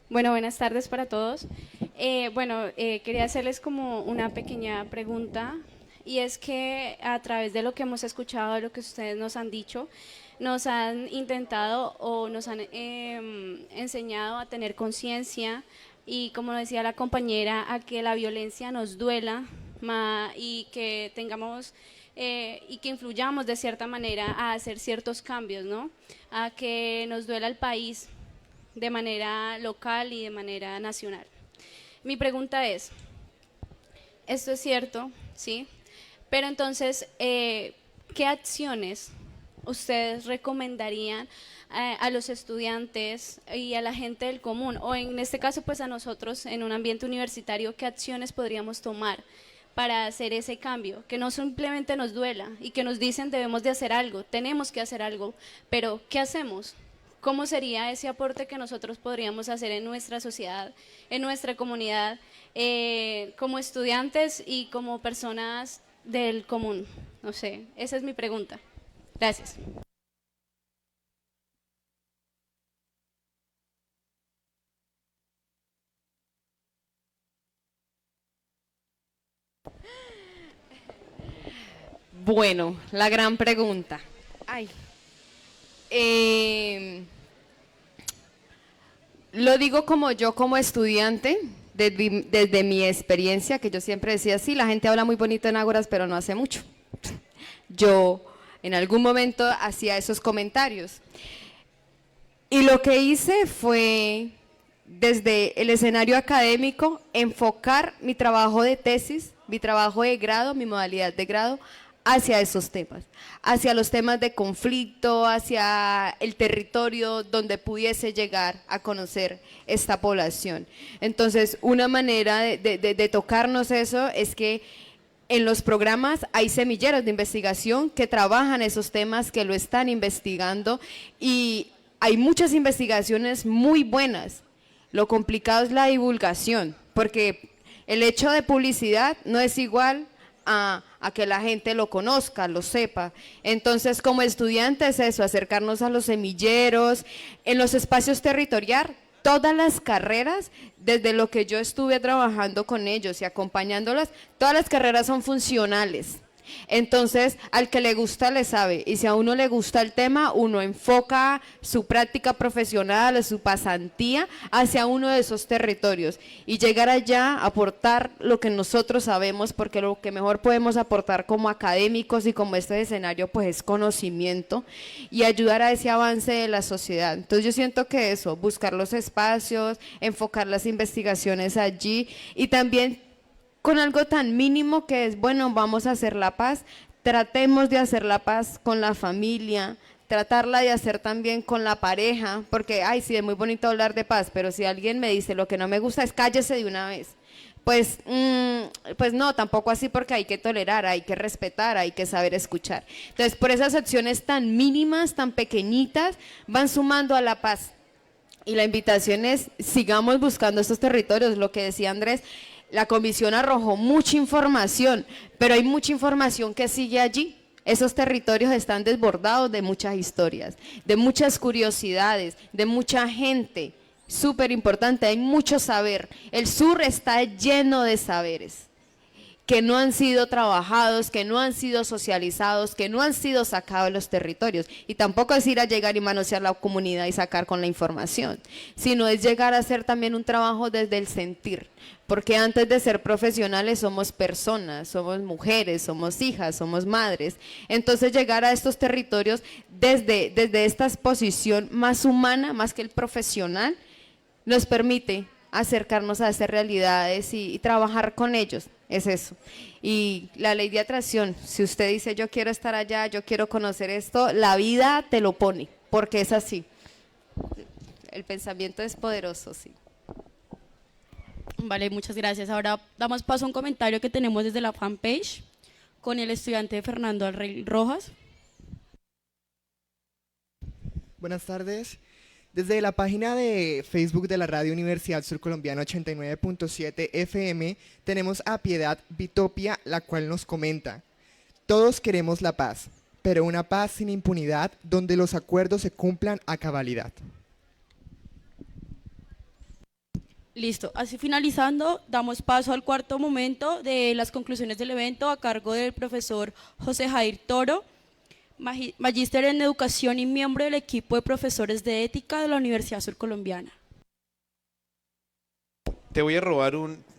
Bueno, buenas tardes para todos. Quería hacerles como una pequeña pregunta, y es que a través de lo que hemos escuchado, de lo que ustedes nos han dicho, nos han intentado o nos han enseñado a tener conciencia y, como decía la compañera, a que la violencia nos duela y que tengamos y que influyamos de cierta manera a hacer ciertos cambios, ¿no? A que nos duela el país de manera local y de manera nacional. Mi pregunta es, esto es cierto, ¿sí? Pero entonces, ¿qué acciones ustedes recomendarían a los estudiantes y a la gente del común, o en este caso pues a nosotros en un ambiente universitario, qué acciones podríamos tomar para hacer ese cambio, que no simplemente nos duela y que nos dicen debemos de hacer algo, tenemos que hacer algo, pero ¿qué hacemos? ¿Cómo sería ese aporte que nosotros podríamos hacer en nuestra sociedad, en nuestra comunidad, como estudiantes y como personas del común? No sé, esa es mi pregunta. Gracias. Bueno, la gran pregunta. Ay. Lo digo como yo, como estudiante, desde mi experiencia, que yo siempre decía, sí, la gente habla muy bonito en Ágoras, pero no hace mucho. Yo en algún momento hacía esos comentarios. Y lo que hice fue, desde el escenario académico, enfocar mi trabajo de tesis, mi trabajo de grado, mi modalidad de grado, hacia esos temas, hacia los temas de conflicto, hacia el territorio donde pudiese llegar a conocer esta población. Entonces, una manera de tocarnos eso es que en los programas hay semilleros de investigación que trabajan esos temas, que lo están investigando, y hay muchas investigaciones muy buenas. Lo complicado es la divulgación, porque el hecho de publicidad no es igual a que la gente lo conozca, lo sepa. Entonces, como estudiantes, eso, acercarnos a los semilleros, en los espacios territoriales, todas las carreras, desde lo que yo estuve trabajando con ellos y acompañándolas, todas las carreras son funcionales. Entonces, al que le gusta le sabe, y si a uno le gusta el tema, uno enfoca su práctica profesional, su pasantía hacia uno de esos territorios y llegar allá, aportar lo que nosotros sabemos, porque lo que mejor podemos aportar como académicos y como este escenario pues es conocimiento, y ayudar a ese avance de la sociedad. Entonces yo siento que eso, buscar los espacios, enfocar las investigaciones allí, y también con algo tan mínimo que es, bueno, vamos a hacer la paz, tratemos de hacer la paz con la familia, tratarla de hacer también con la pareja, porque, ay, sí, es muy bonito hablar de paz, pero si alguien me dice lo que no me gusta es cállese de una vez. Pues no, tampoco así, porque hay que tolerar, hay que respetar, hay que saber escuchar. Entonces, por esas acciones tan mínimas, tan pequeñitas, van sumando a la paz. Y la invitación es, sigamos buscando estos territorios, lo que decía Andrés. La comisión arrojó mucha información, pero hay mucha información que sigue allí. Esos territorios están desbordados de muchas historias, de muchas curiosidades, de mucha gente súper importante, hay mucho saber. El sur está lleno de saberes que no han sido trabajados, que no han sido socializados, que no han sido sacados de los territorios. Y tampoco es ir a llegar y manosear la comunidad y sacar con la información, sino es llegar a hacer también un trabajo desde el sentir. Porque antes de ser profesionales somos personas, somos mujeres, somos hijas, somos madres. Entonces llegar a estos territorios desde esta posición más humana, más que el profesional, nos permite acercarnos a esas realidades y trabajar con ellos. Es eso. Y la ley de atracción, si usted dice yo quiero estar allá, yo quiero conocer esto, la vida te lo pone, porque es así. El pensamiento es poderoso, sí. Vale, muchas gracias. Ahora damos paso a un comentario que tenemos desde la fanpage con el estudiante Fernando Alrey Rojas. Buenas tardes. Desde la página de Facebook de la Radio Universidad Surcolombiana 89.7 FM tenemos a Piedad Vitopia, la cual nos comenta: todos queremos la paz, pero una paz sin impunidad donde los acuerdos se cumplan a cabalidad. Listo, así finalizando, damos paso al cuarto momento de las conclusiones del evento a cargo del profesor José Jair Toro, magíster en educación y miembro del equipo de profesores de ética de la Universidad Surcolombiana. Te voy a robar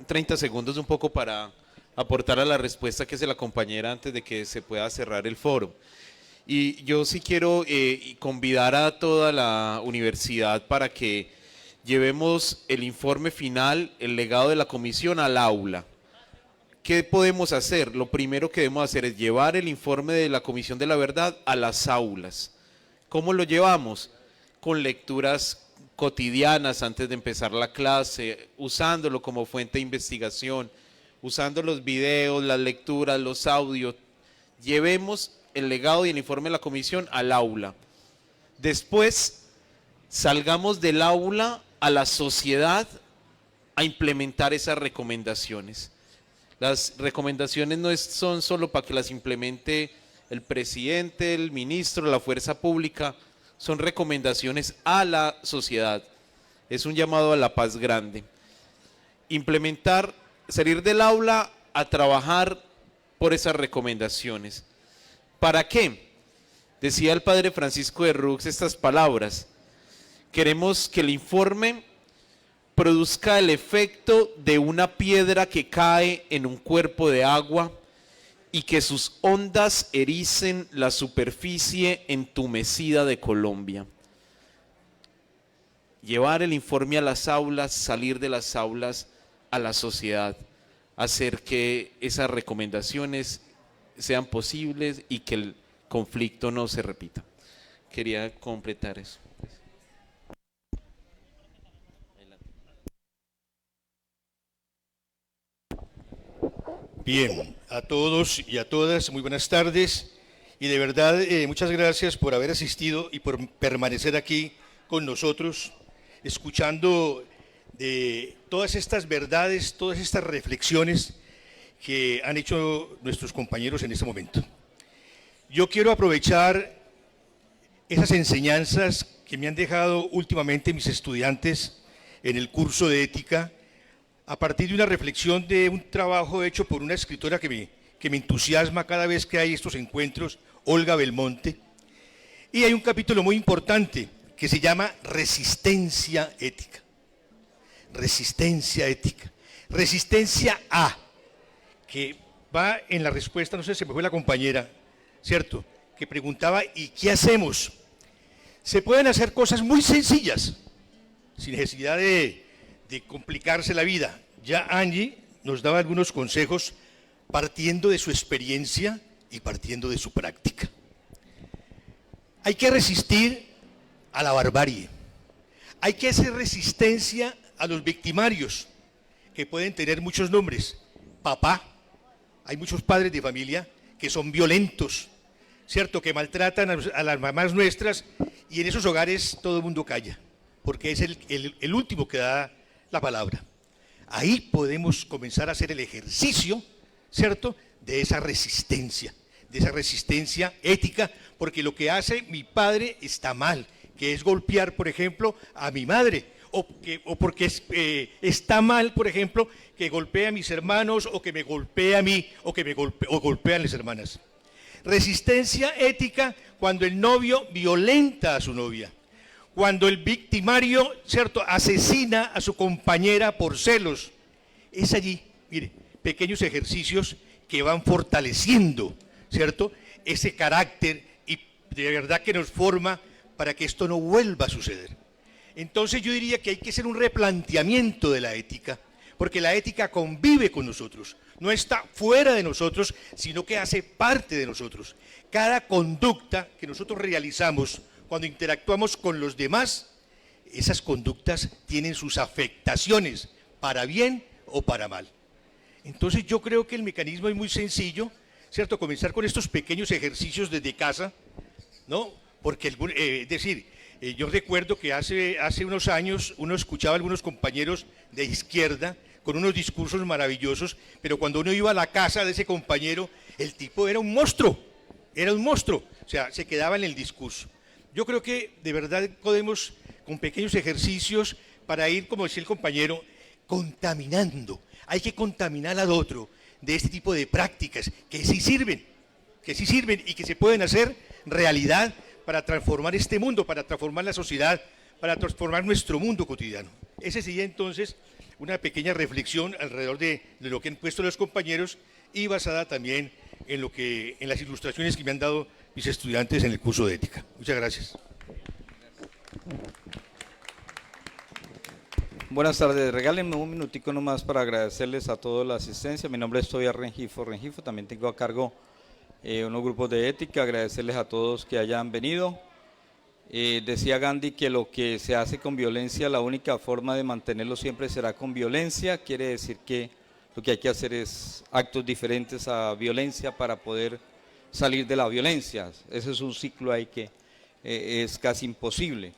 30 segundos un poco para aportar a la respuesta que hace la compañera antes de que se pueda cerrar el foro. Y yo sí quiero convidar a toda la universidad para que llevemos el informe final, el legado de la comisión al aula. ¿Qué podemos hacer? Lo primero que debemos hacer es llevar el informe de la Comisión de la Verdad a las aulas. ¿Cómo lo llevamos? Con lecturas cotidianas antes de empezar la clase, usándolo como fuente de investigación, usando los videos, las lecturas, los audios. Llevemos el legado y el informe de la comisión al aula. Después, salgamos del aula a la sociedad a implementar esas recomendaciones. Las recomendaciones no son solo para que las implemente el presidente, el ministro, la fuerza pública, son recomendaciones a la sociedad. Es un llamado a la paz grande. Implementar, salir del aula a trabajar por esas recomendaciones. ¿Para qué? Decía el padre Francisco de Rux estas palabras: queremos que el informe produzca el efecto de una piedra que cae en un cuerpo de agua y que sus ondas ericen la superficie entumecida de Colombia. Llevar el informe a las aulas, salir de las aulas a la sociedad, hacer que esas recomendaciones sean posibles y que el conflicto no se repita. Quería completar eso. Bien, a todos y a todas, muy buenas tardes, y de verdad muchas gracias por haber asistido y por permanecer aquí con nosotros, escuchando de todas estas verdades, todas estas reflexiones que han hecho nuestros compañeros en este momento. Yo quiero aprovechar esas enseñanzas que me han dejado últimamente mis estudiantes en el curso de ética, a partir de una reflexión de un trabajo hecho por una escritora que me entusiasma cada vez que hay estos encuentros, Olga Belmonte. Y hay un capítulo muy importante que se llama Resistencia ética. Resistencia ética. Resistencia a, que va en la respuesta, no sé, se me fue la compañera, ¿cierto?, que preguntaba, ¿y qué hacemos? Se pueden hacer cosas muy sencillas, sin necesidad de complicarse la vida. Ya Angie nos daba algunos consejos partiendo de su experiencia y partiendo de su práctica. Hay que resistir a la barbarie. Hay que hacer resistencia a los victimarios, que pueden tener muchos nombres. Papá, hay muchos padres de familia que son violentos, ¿cierto?, que maltratan a las mamás nuestras, y en esos hogares todo el mundo calla, porque es el último que da la palabra. Ahí podemos comenzar a hacer el ejercicio, ¿cierto?, de esa resistencia ética, porque lo que hace mi padre está mal, que es golpear, por ejemplo, a mi madre, o porque está mal, por ejemplo, que golpee a mis hermanos o que me golpee a mí o que golpee a las hermanas. Resistencia ética cuando el novio violenta a su novia, cuando el victimario, ¿cierto?, asesina a su compañera por celos. Es allí, mire, pequeños ejercicios que van fortaleciendo, ¿cierto?, ese carácter y de verdad que nos forma para que esto no vuelva a suceder. Entonces yo diría que hay que hacer un replanteamiento de la ética, porque la ética convive con nosotros, no está fuera de nosotros, sino que hace parte de nosotros. Cada conducta que nosotros realizamos cuando interactuamos con los demás, esas conductas tienen sus afectaciones, para bien o para mal. Entonces yo creo que el mecanismo es muy sencillo, ¿cierto? Comenzar con estos pequeños ejercicios desde casa, ¿no? Porque, yo recuerdo que hace unos años uno escuchaba a algunos compañeros de izquierda con unos discursos maravillosos, pero cuando uno iba a la casa de ese compañero, el tipo era un monstruo, o sea, se quedaba en el discurso. Yo creo que de verdad podemos, con pequeños ejercicios, para ir, como decía el compañero, contaminando. Hay que contaminar al otro de este tipo de prácticas que sí sirven y que se pueden hacer realidad para transformar este mundo, para transformar la sociedad, para transformar nuestro mundo cotidiano. Esa sería entonces una pequeña reflexión alrededor de lo que han puesto los compañeros y basada también en las ilustraciones que me han dado mis estudiantes en el curso de ética. Muchas gracias. Buenas tardes, regálenme un minutico nomás para agradecerles a todos la asistencia. Mi nombre es Tobias Rengifo, también tengo a cargo unos grupos de ética, agradecerles a todos que hayan venido. Decía Gandhi que lo que se hace con violencia, la única forma de mantenerlo siempre será con violencia, quiere decir que lo que hay que hacer es actos diferentes a violencia para poder salir de la violencia. Ese es un ciclo ahí que es casi imposible.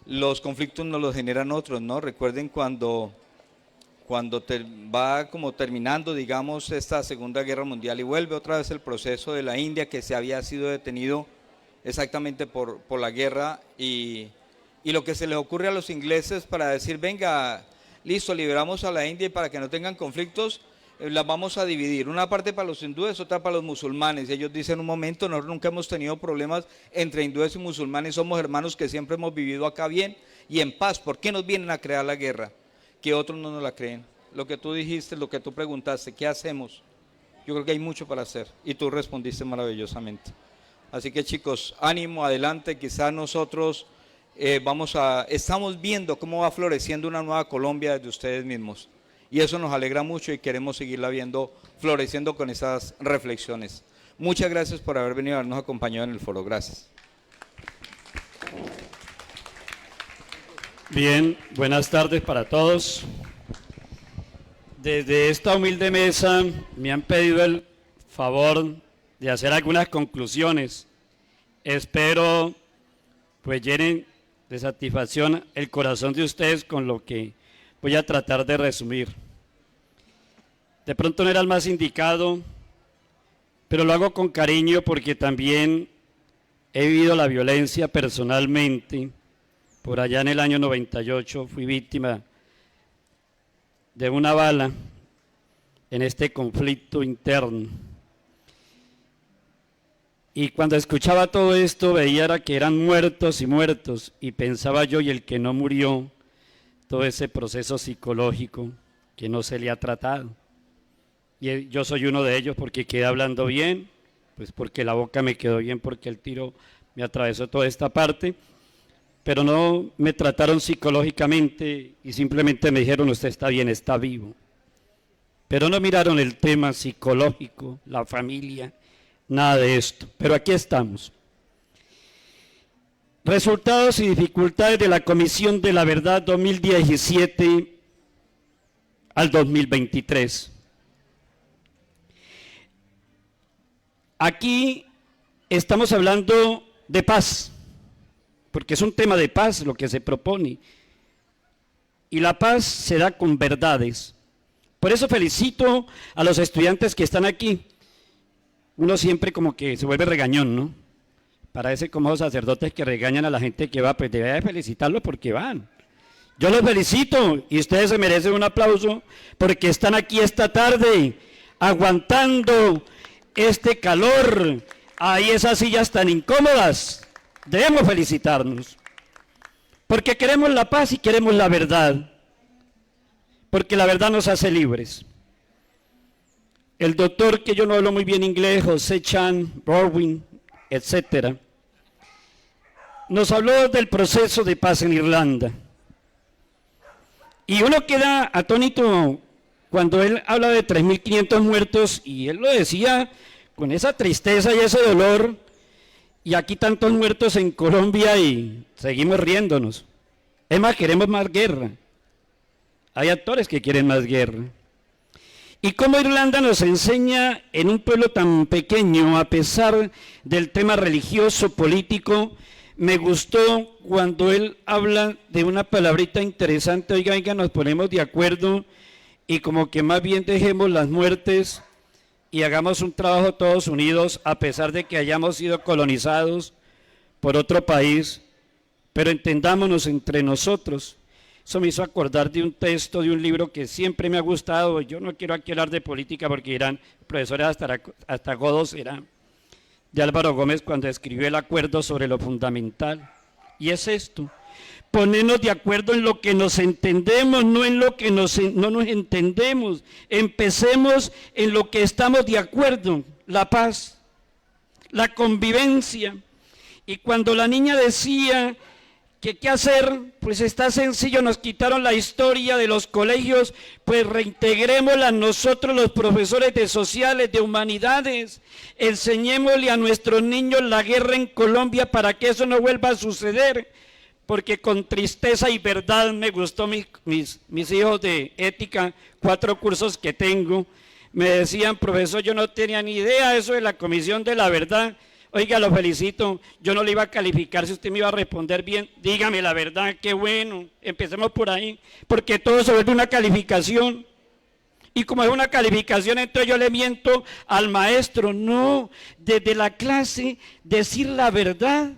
Los conflictos no los generan otros, ¿no? Recuerden cuando va como terminando, digamos, esta Segunda Guerra Mundial y vuelve otra vez el proceso de la India que se había sido detenido exactamente por la guerra y lo que se les ocurre a los ingleses para decir, venga, listo, liberamos a la India y para que no tengan conflictos, las vamos a dividir, una parte para los hindúes, otra para los musulmanes. Y ellos dicen, un momento, nosotros nunca hemos tenido problemas entre hindúes y musulmanes, somos hermanos que siempre hemos vivido acá bien y en paz, ¿por qué nos vienen a crear la guerra? Que otros no nos la creen. Lo que tú dijiste, lo que tú preguntaste, ¿qué hacemos? Yo creo que hay mucho para hacer y tú respondiste maravillosamente. Así que chicos, ánimo, adelante, quizás nosotros estamos viendo cómo va floreciendo una nueva Colombia desde ustedes mismos. Y eso nos alegra mucho y queremos seguirla viendo floreciendo con esas reflexiones. Muchas gracias por haber venido a habernos acompañado en el foro. Gracias. Bien, buenas tardes para todos. Desde esta humilde mesa me han pedido el favor de hacer algunas conclusiones. Espero pues llenen de satisfacción el corazón de ustedes con lo que voy a tratar de resumir. De pronto no era el más indicado, pero lo hago con cariño porque también he vivido la violencia personalmente. Por allá en el año 98 fui víctima de una bala en este conflicto interno. Y cuando escuchaba todo esto veía que eran muertos y muertos y pensaba yo, y el que no murió, todo ese proceso psicológico que no se le ha tratado. Y yo soy uno de ellos porque quedé hablando bien, pues porque la boca me quedó bien, porque el tiro me atravesó toda esta parte, pero no me trataron psicológicamente y simplemente me dijeron, usted está bien, está vivo. Pero no miraron el tema psicológico, la familia, nada de esto. Pero aquí estamos. Resultados y dificultades de la Comisión de la Verdad 2017 al 2023. Aquí estamos hablando de paz, porque es un tema de paz lo que se propone. Y la paz se da con verdades. Por eso felicito a los estudiantes que están aquí. Uno siempre como que se vuelve regañón, ¿no? Parece como los sacerdotes que regañan a la gente que va, pues debe felicitarlos porque van. Yo los felicito y ustedes se merecen un aplauso porque están aquí esta tarde aguantando este calor, ahí esas sillas tan incómodas. Debemos felicitarnos porque queremos la paz y queremos la verdad, porque la verdad nos hace libres. El doctor, que yo no hablo muy bien inglés, José Chan, Borwin, etcétera, nos habló del proceso de paz en Irlanda. Y uno queda atónito cuando él habla de 3.500 muertos, y él lo decía con esa tristeza y ese dolor, y aquí tantos muertos en Colombia y seguimos riéndonos. Es más, queremos más guerra. Hay actores que quieren más guerra. Y cómo Irlanda nos enseña en un pueblo tan pequeño, a pesar del tema religioso, político. Me gustó cuando él habla de una palabrita interesante: oiga, nos ponemos de acuerdo y como que más bien dejemos las muertes y hagamos un trabajo todos unidos, a pesar de que hayamos sido colonizados por otro país, pero entendámonos entre nosotros. Eso me hizo acordar de un texto, de un libro que siempre me ha gustado. Yo no quiero aquí hablar de política porque dirán, profesores hasta godos serán, de Álvaro Gómez, cuando escribió el acuerdo sobre lo fundamental. Y es esto: ponernos de acuerdo en lo que nos entendemos, no en lo que no nos entendemos. Empecemos en lo que estamos de acuerdo: la paz, la convivencia. Y cuando la niña decía que qué hacer, pues está sencillo, nos quitaron la historia de los colegios, pues reintegrémosla nosotros los profesores de sociales, de humanidades, enseñémosle a nuestros niños la guerra en Colombia para que eso no vuelva a suceder, porque con tristeza y verdad me gustó mis hijos de ética, 4 cursos que tengo, me decían, profesor, yo no tenía ni idea eso de la Comisión de la Verdad. Oiga, lo felicito, yo no le iba a calificar si usted me iba a responder bien, dígame la verdad, qué bueno, empecemos por ahí, porque todo se vuelve una calificación, y como es una calificación, entonces yo le miento al maestro. No, desde la clase, decir la verdad.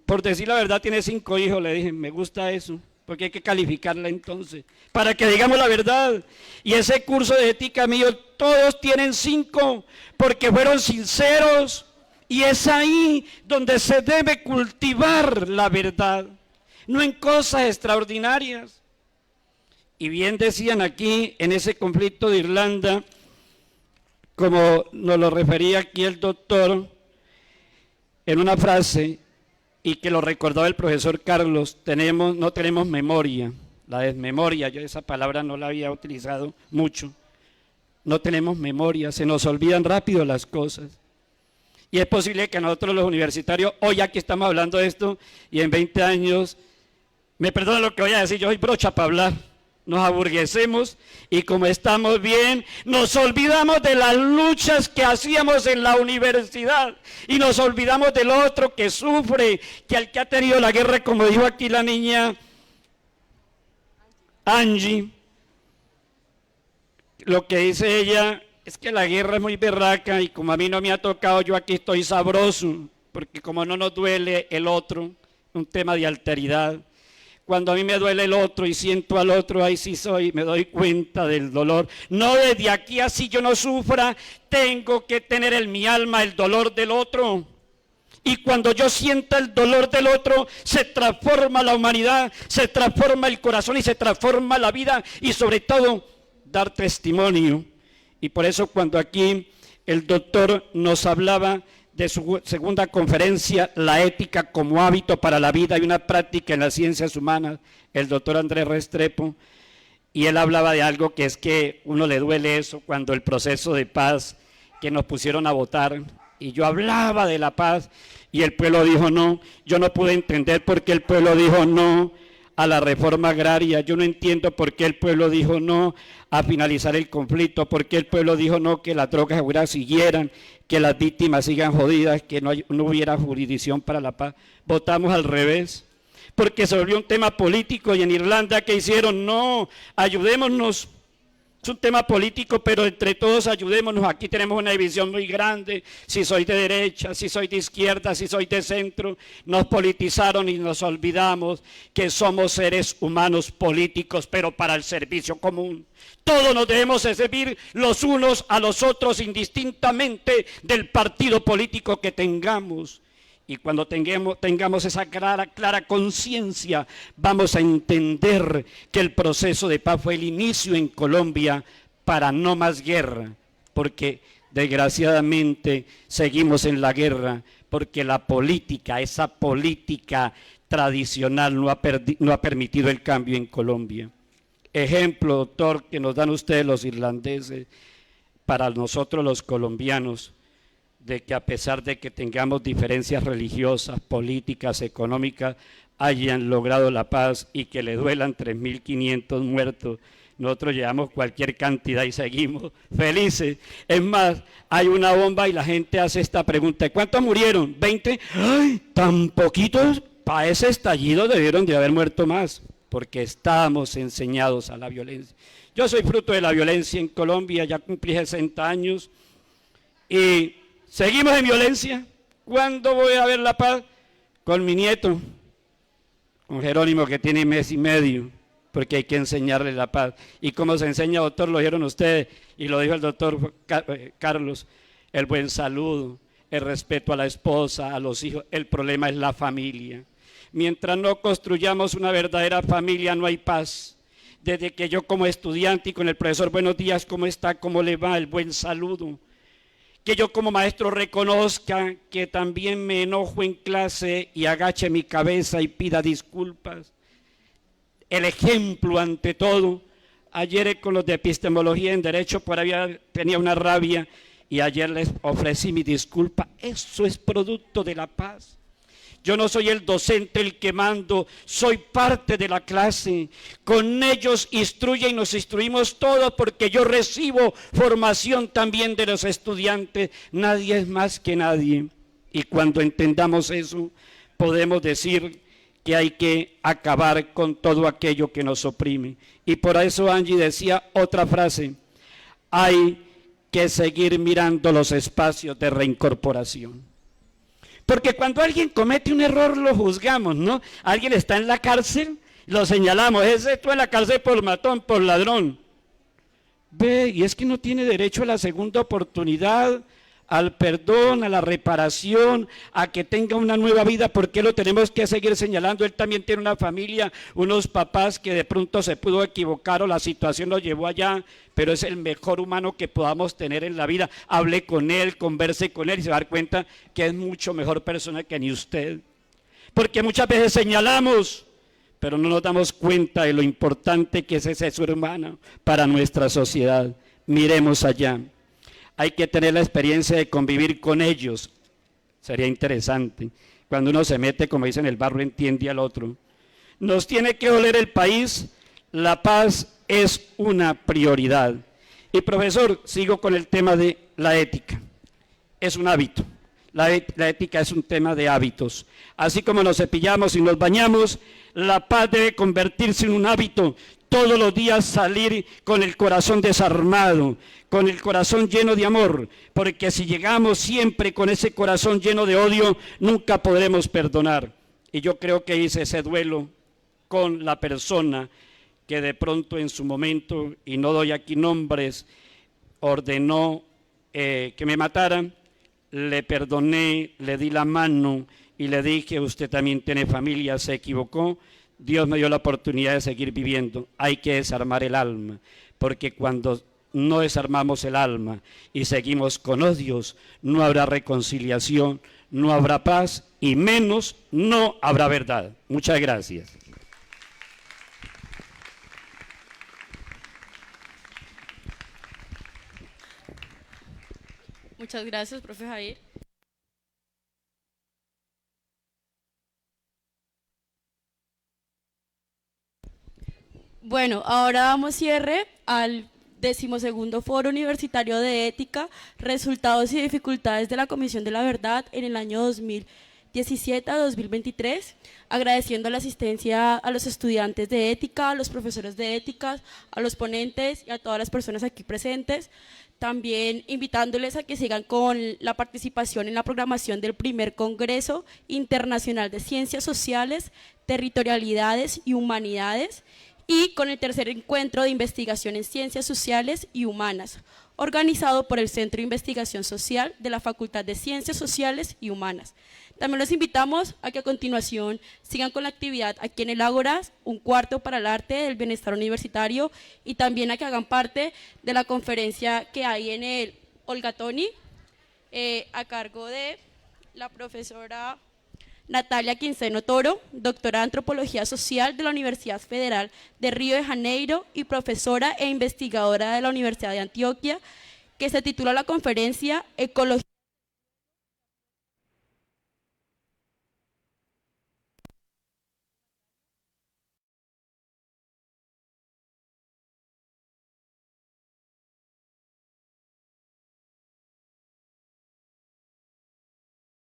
Por decir la verdad tiene 5 hijos, le dije, me gusta eso, porque hay que calificarla entonces, para que digamos la verdad. Y ese curso de ética mío, todos tienen 5, porque fueron sinceros. Y es ahí donde se debe cultivar la verdad, no en cosas extraordinarias. Y bien decían aquí en ese conflicto de Irlanda, como nos lo refería aquí el doctor, en una frase, y que lo recordaba el profesor Carlos, no tenemos memoria, la desmemoria, yo esa palabra no la había utilizado mucho, no tenemos memoria, se nos olvidan rápido las cosas. Y es posible que nosotros los universitarios, hoy aquí estamos hablando de esto, y en 20 años, me perdonan lo que voy a decir, yo soy brocha para hablar, nos aburguesemos y como estamos bien, nos olvidamos de las luchas que hacíamos en la universidad y nos olvidamos del otro que sufre, que al que ha tenido la guerra, como dijo aquí la niña Angie, lo que dice ella es que la guerra es muy berraca y como a mí no me ha tocado, yo aquí estoy sabroso, porque como no nos duele el otro, un tema de alteridad. Cuando a mí me duele el otro y siento al otro, ahí sí me doy cuenta del dolor. No desde aquí, así yo no sufra, tengo que tener en mi alma el dolor del otro. Y cuando yo sienta el dolor del otro, se transforma la humanidad, se transforma el corazón y se transforma la vida y sobre todo, dar testimonio. Y por eso cuando aquí el doctor nos hablaba de su segunda conferencia, la ética como hábito para la vida y una práctica en las ciencias humanas, el doctor Andrés Restrepo, y él hablaba de algo que es que uno le duele eso cuando el proceso de paz que nos pusieron a votar, y yo hablaba de la paz y el pueblo dijo no. Yo no pude entender por qué el pueblo dijo no a la reforma agraria, yo no entiendo por qué el pueblo dijo no a finalizar el conflicto, por qué el pueblo dijo no que las drogas seguras siguieran, que las víctimas sigan jodidas, que no hubiera jurisdicción para la paz. Votamos al revés, porque se volvió un tema político y en Irlanda, ¿qué hicieron? No, ayudémonos Es un tema político, pero entre todos ayudémonos. Aquí tenemos una división muy grande, si soy de derecha, si soy de izquierda, si soy de centro. Nos politizaron y nos olvidamos que somos seres humanos políticos, pero para el servicio común. Todos nos debemos de servir los unos a los otros indistintamente del partido político que tengamos. Y cuando tengamos esa clara conciencia, vamos a entender que el proceso de paz fue el inicio en Colombia para no más guerra, porque desgraciadamente seguimos en la guerra, porque la política, esa política tradicional no ha permitido el cambio en Colombia. Ejemplo, doctor, que nos dan ustedes los irlandeses, para nosotros los colombianos, de que a pesar de que tengamos diferencias religiosas, políticas, económicas, hayan logrado la paz y que le duelan 3.500 muertos. Nosotros llevamos cualquier cantidad y seguimos felices. Es más, hay una bomba y la gente hace esta pregunta: ¿cuántos murieron? ¿20? ¡Ay, tan poquitos! Para ese estallido debieron de haber muerto más, porque estábamos enseñados a la violencia. Yo soy fruto de la violencia en Colombia, ya cumplí 60 años y seguimos en violencia. ¿Cuándo voy a ver la paz? Con mi nieto, con Jerónimo, que tiene mes y medio, porque hay que enseñarle la paz. ¿Y cómo se enseña, doctor? Lo dijeron ustedes y lo dijo el doctor Carlos: el buen saludo, el respeto a la esposa, a los hijos. El problema es la familia. Mientras no construyamos una verdadera familia, no hay paz. Desde que yo como estudiante y con el profesor: buenos días, ¿cómo está? ¿Cómo le va? El buen saludo. Que yo como maestro reconozca que también me enojo en clase y agache mi cabeza y pida disculpas. El ejemplo ante todo. Ayer con los de epistemología en derecho por ahí tenía una rabia y ayer les ofrecí mi disculpa. Eso es producto de la paz. Yo no soy el docente el que mando, soy parte de la clase. Con ellos instruye y nos instruimos todos, porque yo recibo formación también de los estudiantes. Nadie es más que nadie. Y cuando entendamos eso, podemos decir que hay que acabar con todo aquello que nos oprime. Y por eso Angie decía otra frase: hay que seguir mirando los espacios de reincorporación. Porque cuando alguien comete un error lo juzgamos, ¿no? Alguien está en la cárcel, lo señalamos: ese estuvo en la cárcel por matón, por ladrón. Ve, y es que no tiene derecho a la segunda oportunidad, al perdón, a la reparación, a que tenga una nueva vida. ¿Por qué lo tenemos que seguir señalando? Él también tiene una familia, unos papás que de pronto se pudo equivocar o la situación lo llevó allá, pero es el mejor humano que podamos tener en la vida. Hable con él, converse con él y se va a dar cuenta que es mucho mejor persona que ni usted. Porque muchas veces señalamos, pero no nos damos cuenta de lo importante que es ese ser humano para nuestra sociedad. Miremos allá. Hay que tener la experiencia de convivir con ellos. Sería interesante. Cuando uno se mete, como dicen, en el barro, entiende al otro. Nos tiene que doler el país. La paz es una prioridad. Y profesor, sigo con el tema de la ética. Es un hábito. La ética es un tema de hábitos. Así como nos cepillamos y nos bañamos, la paz debe convertirse en un hábito. Todos los días salir con el corazón desarmado, con el corazón lleno de amor, porque si llegamos siempre con ese corazón lleno de odio, nunca podremos perdonar. Y yo creo que hice ese duelo con la persona que de pronto en su momento, y no doy aquí nombres, ordenó que me mataran. Le perdoné, le di la mano y le dije: usted también tiene familia, se equivocó. Dios me dio la oportunidad de seguir viviendo. Hay que desarmar el alma, porque cuando no desarmamos el alma y seguimos con odios, no habrá reconciliación, no habrá paz y menos no habrá verdad. Muchas gracias. Muchas gracias, profe Jair. Bueno, ahora damos cierre al 12º Foro Universitario de Ética, Resultados y Dificultades de la Comisión de la Verdad en el año 2000. 2017 a 2023, agradeciendo la asistencia a los estudiantes de ética, a los profesores de ética, a los ponentes y a todas las personas aquí presentes. También invitándoles a que sigan con la participación en la programación del primer Congreso Internacional de Ciencias Sociales, Territorialidades y Humanidades y con el tercer encuentro de investigación en Ciencias Sociales y Humanas, organizado por el Centro de Investigación Social de la Facultad de Ciencias Sociales y Humanas. También los invitamos a que a continuación sigan con la actividad aquí en el Ágora, un cuarto para el arte del bienestar universitario, y también a que hagan parte de la conferencia que hay en el Olgatoni, a cargo de la profesora Natalia Quinceno Toro, doctora de Antropología Social de la Universidad Federal de Río de Janeiro y profesora e investigadora de la Universidad de Antioquia, que se titula la conferencia Ecología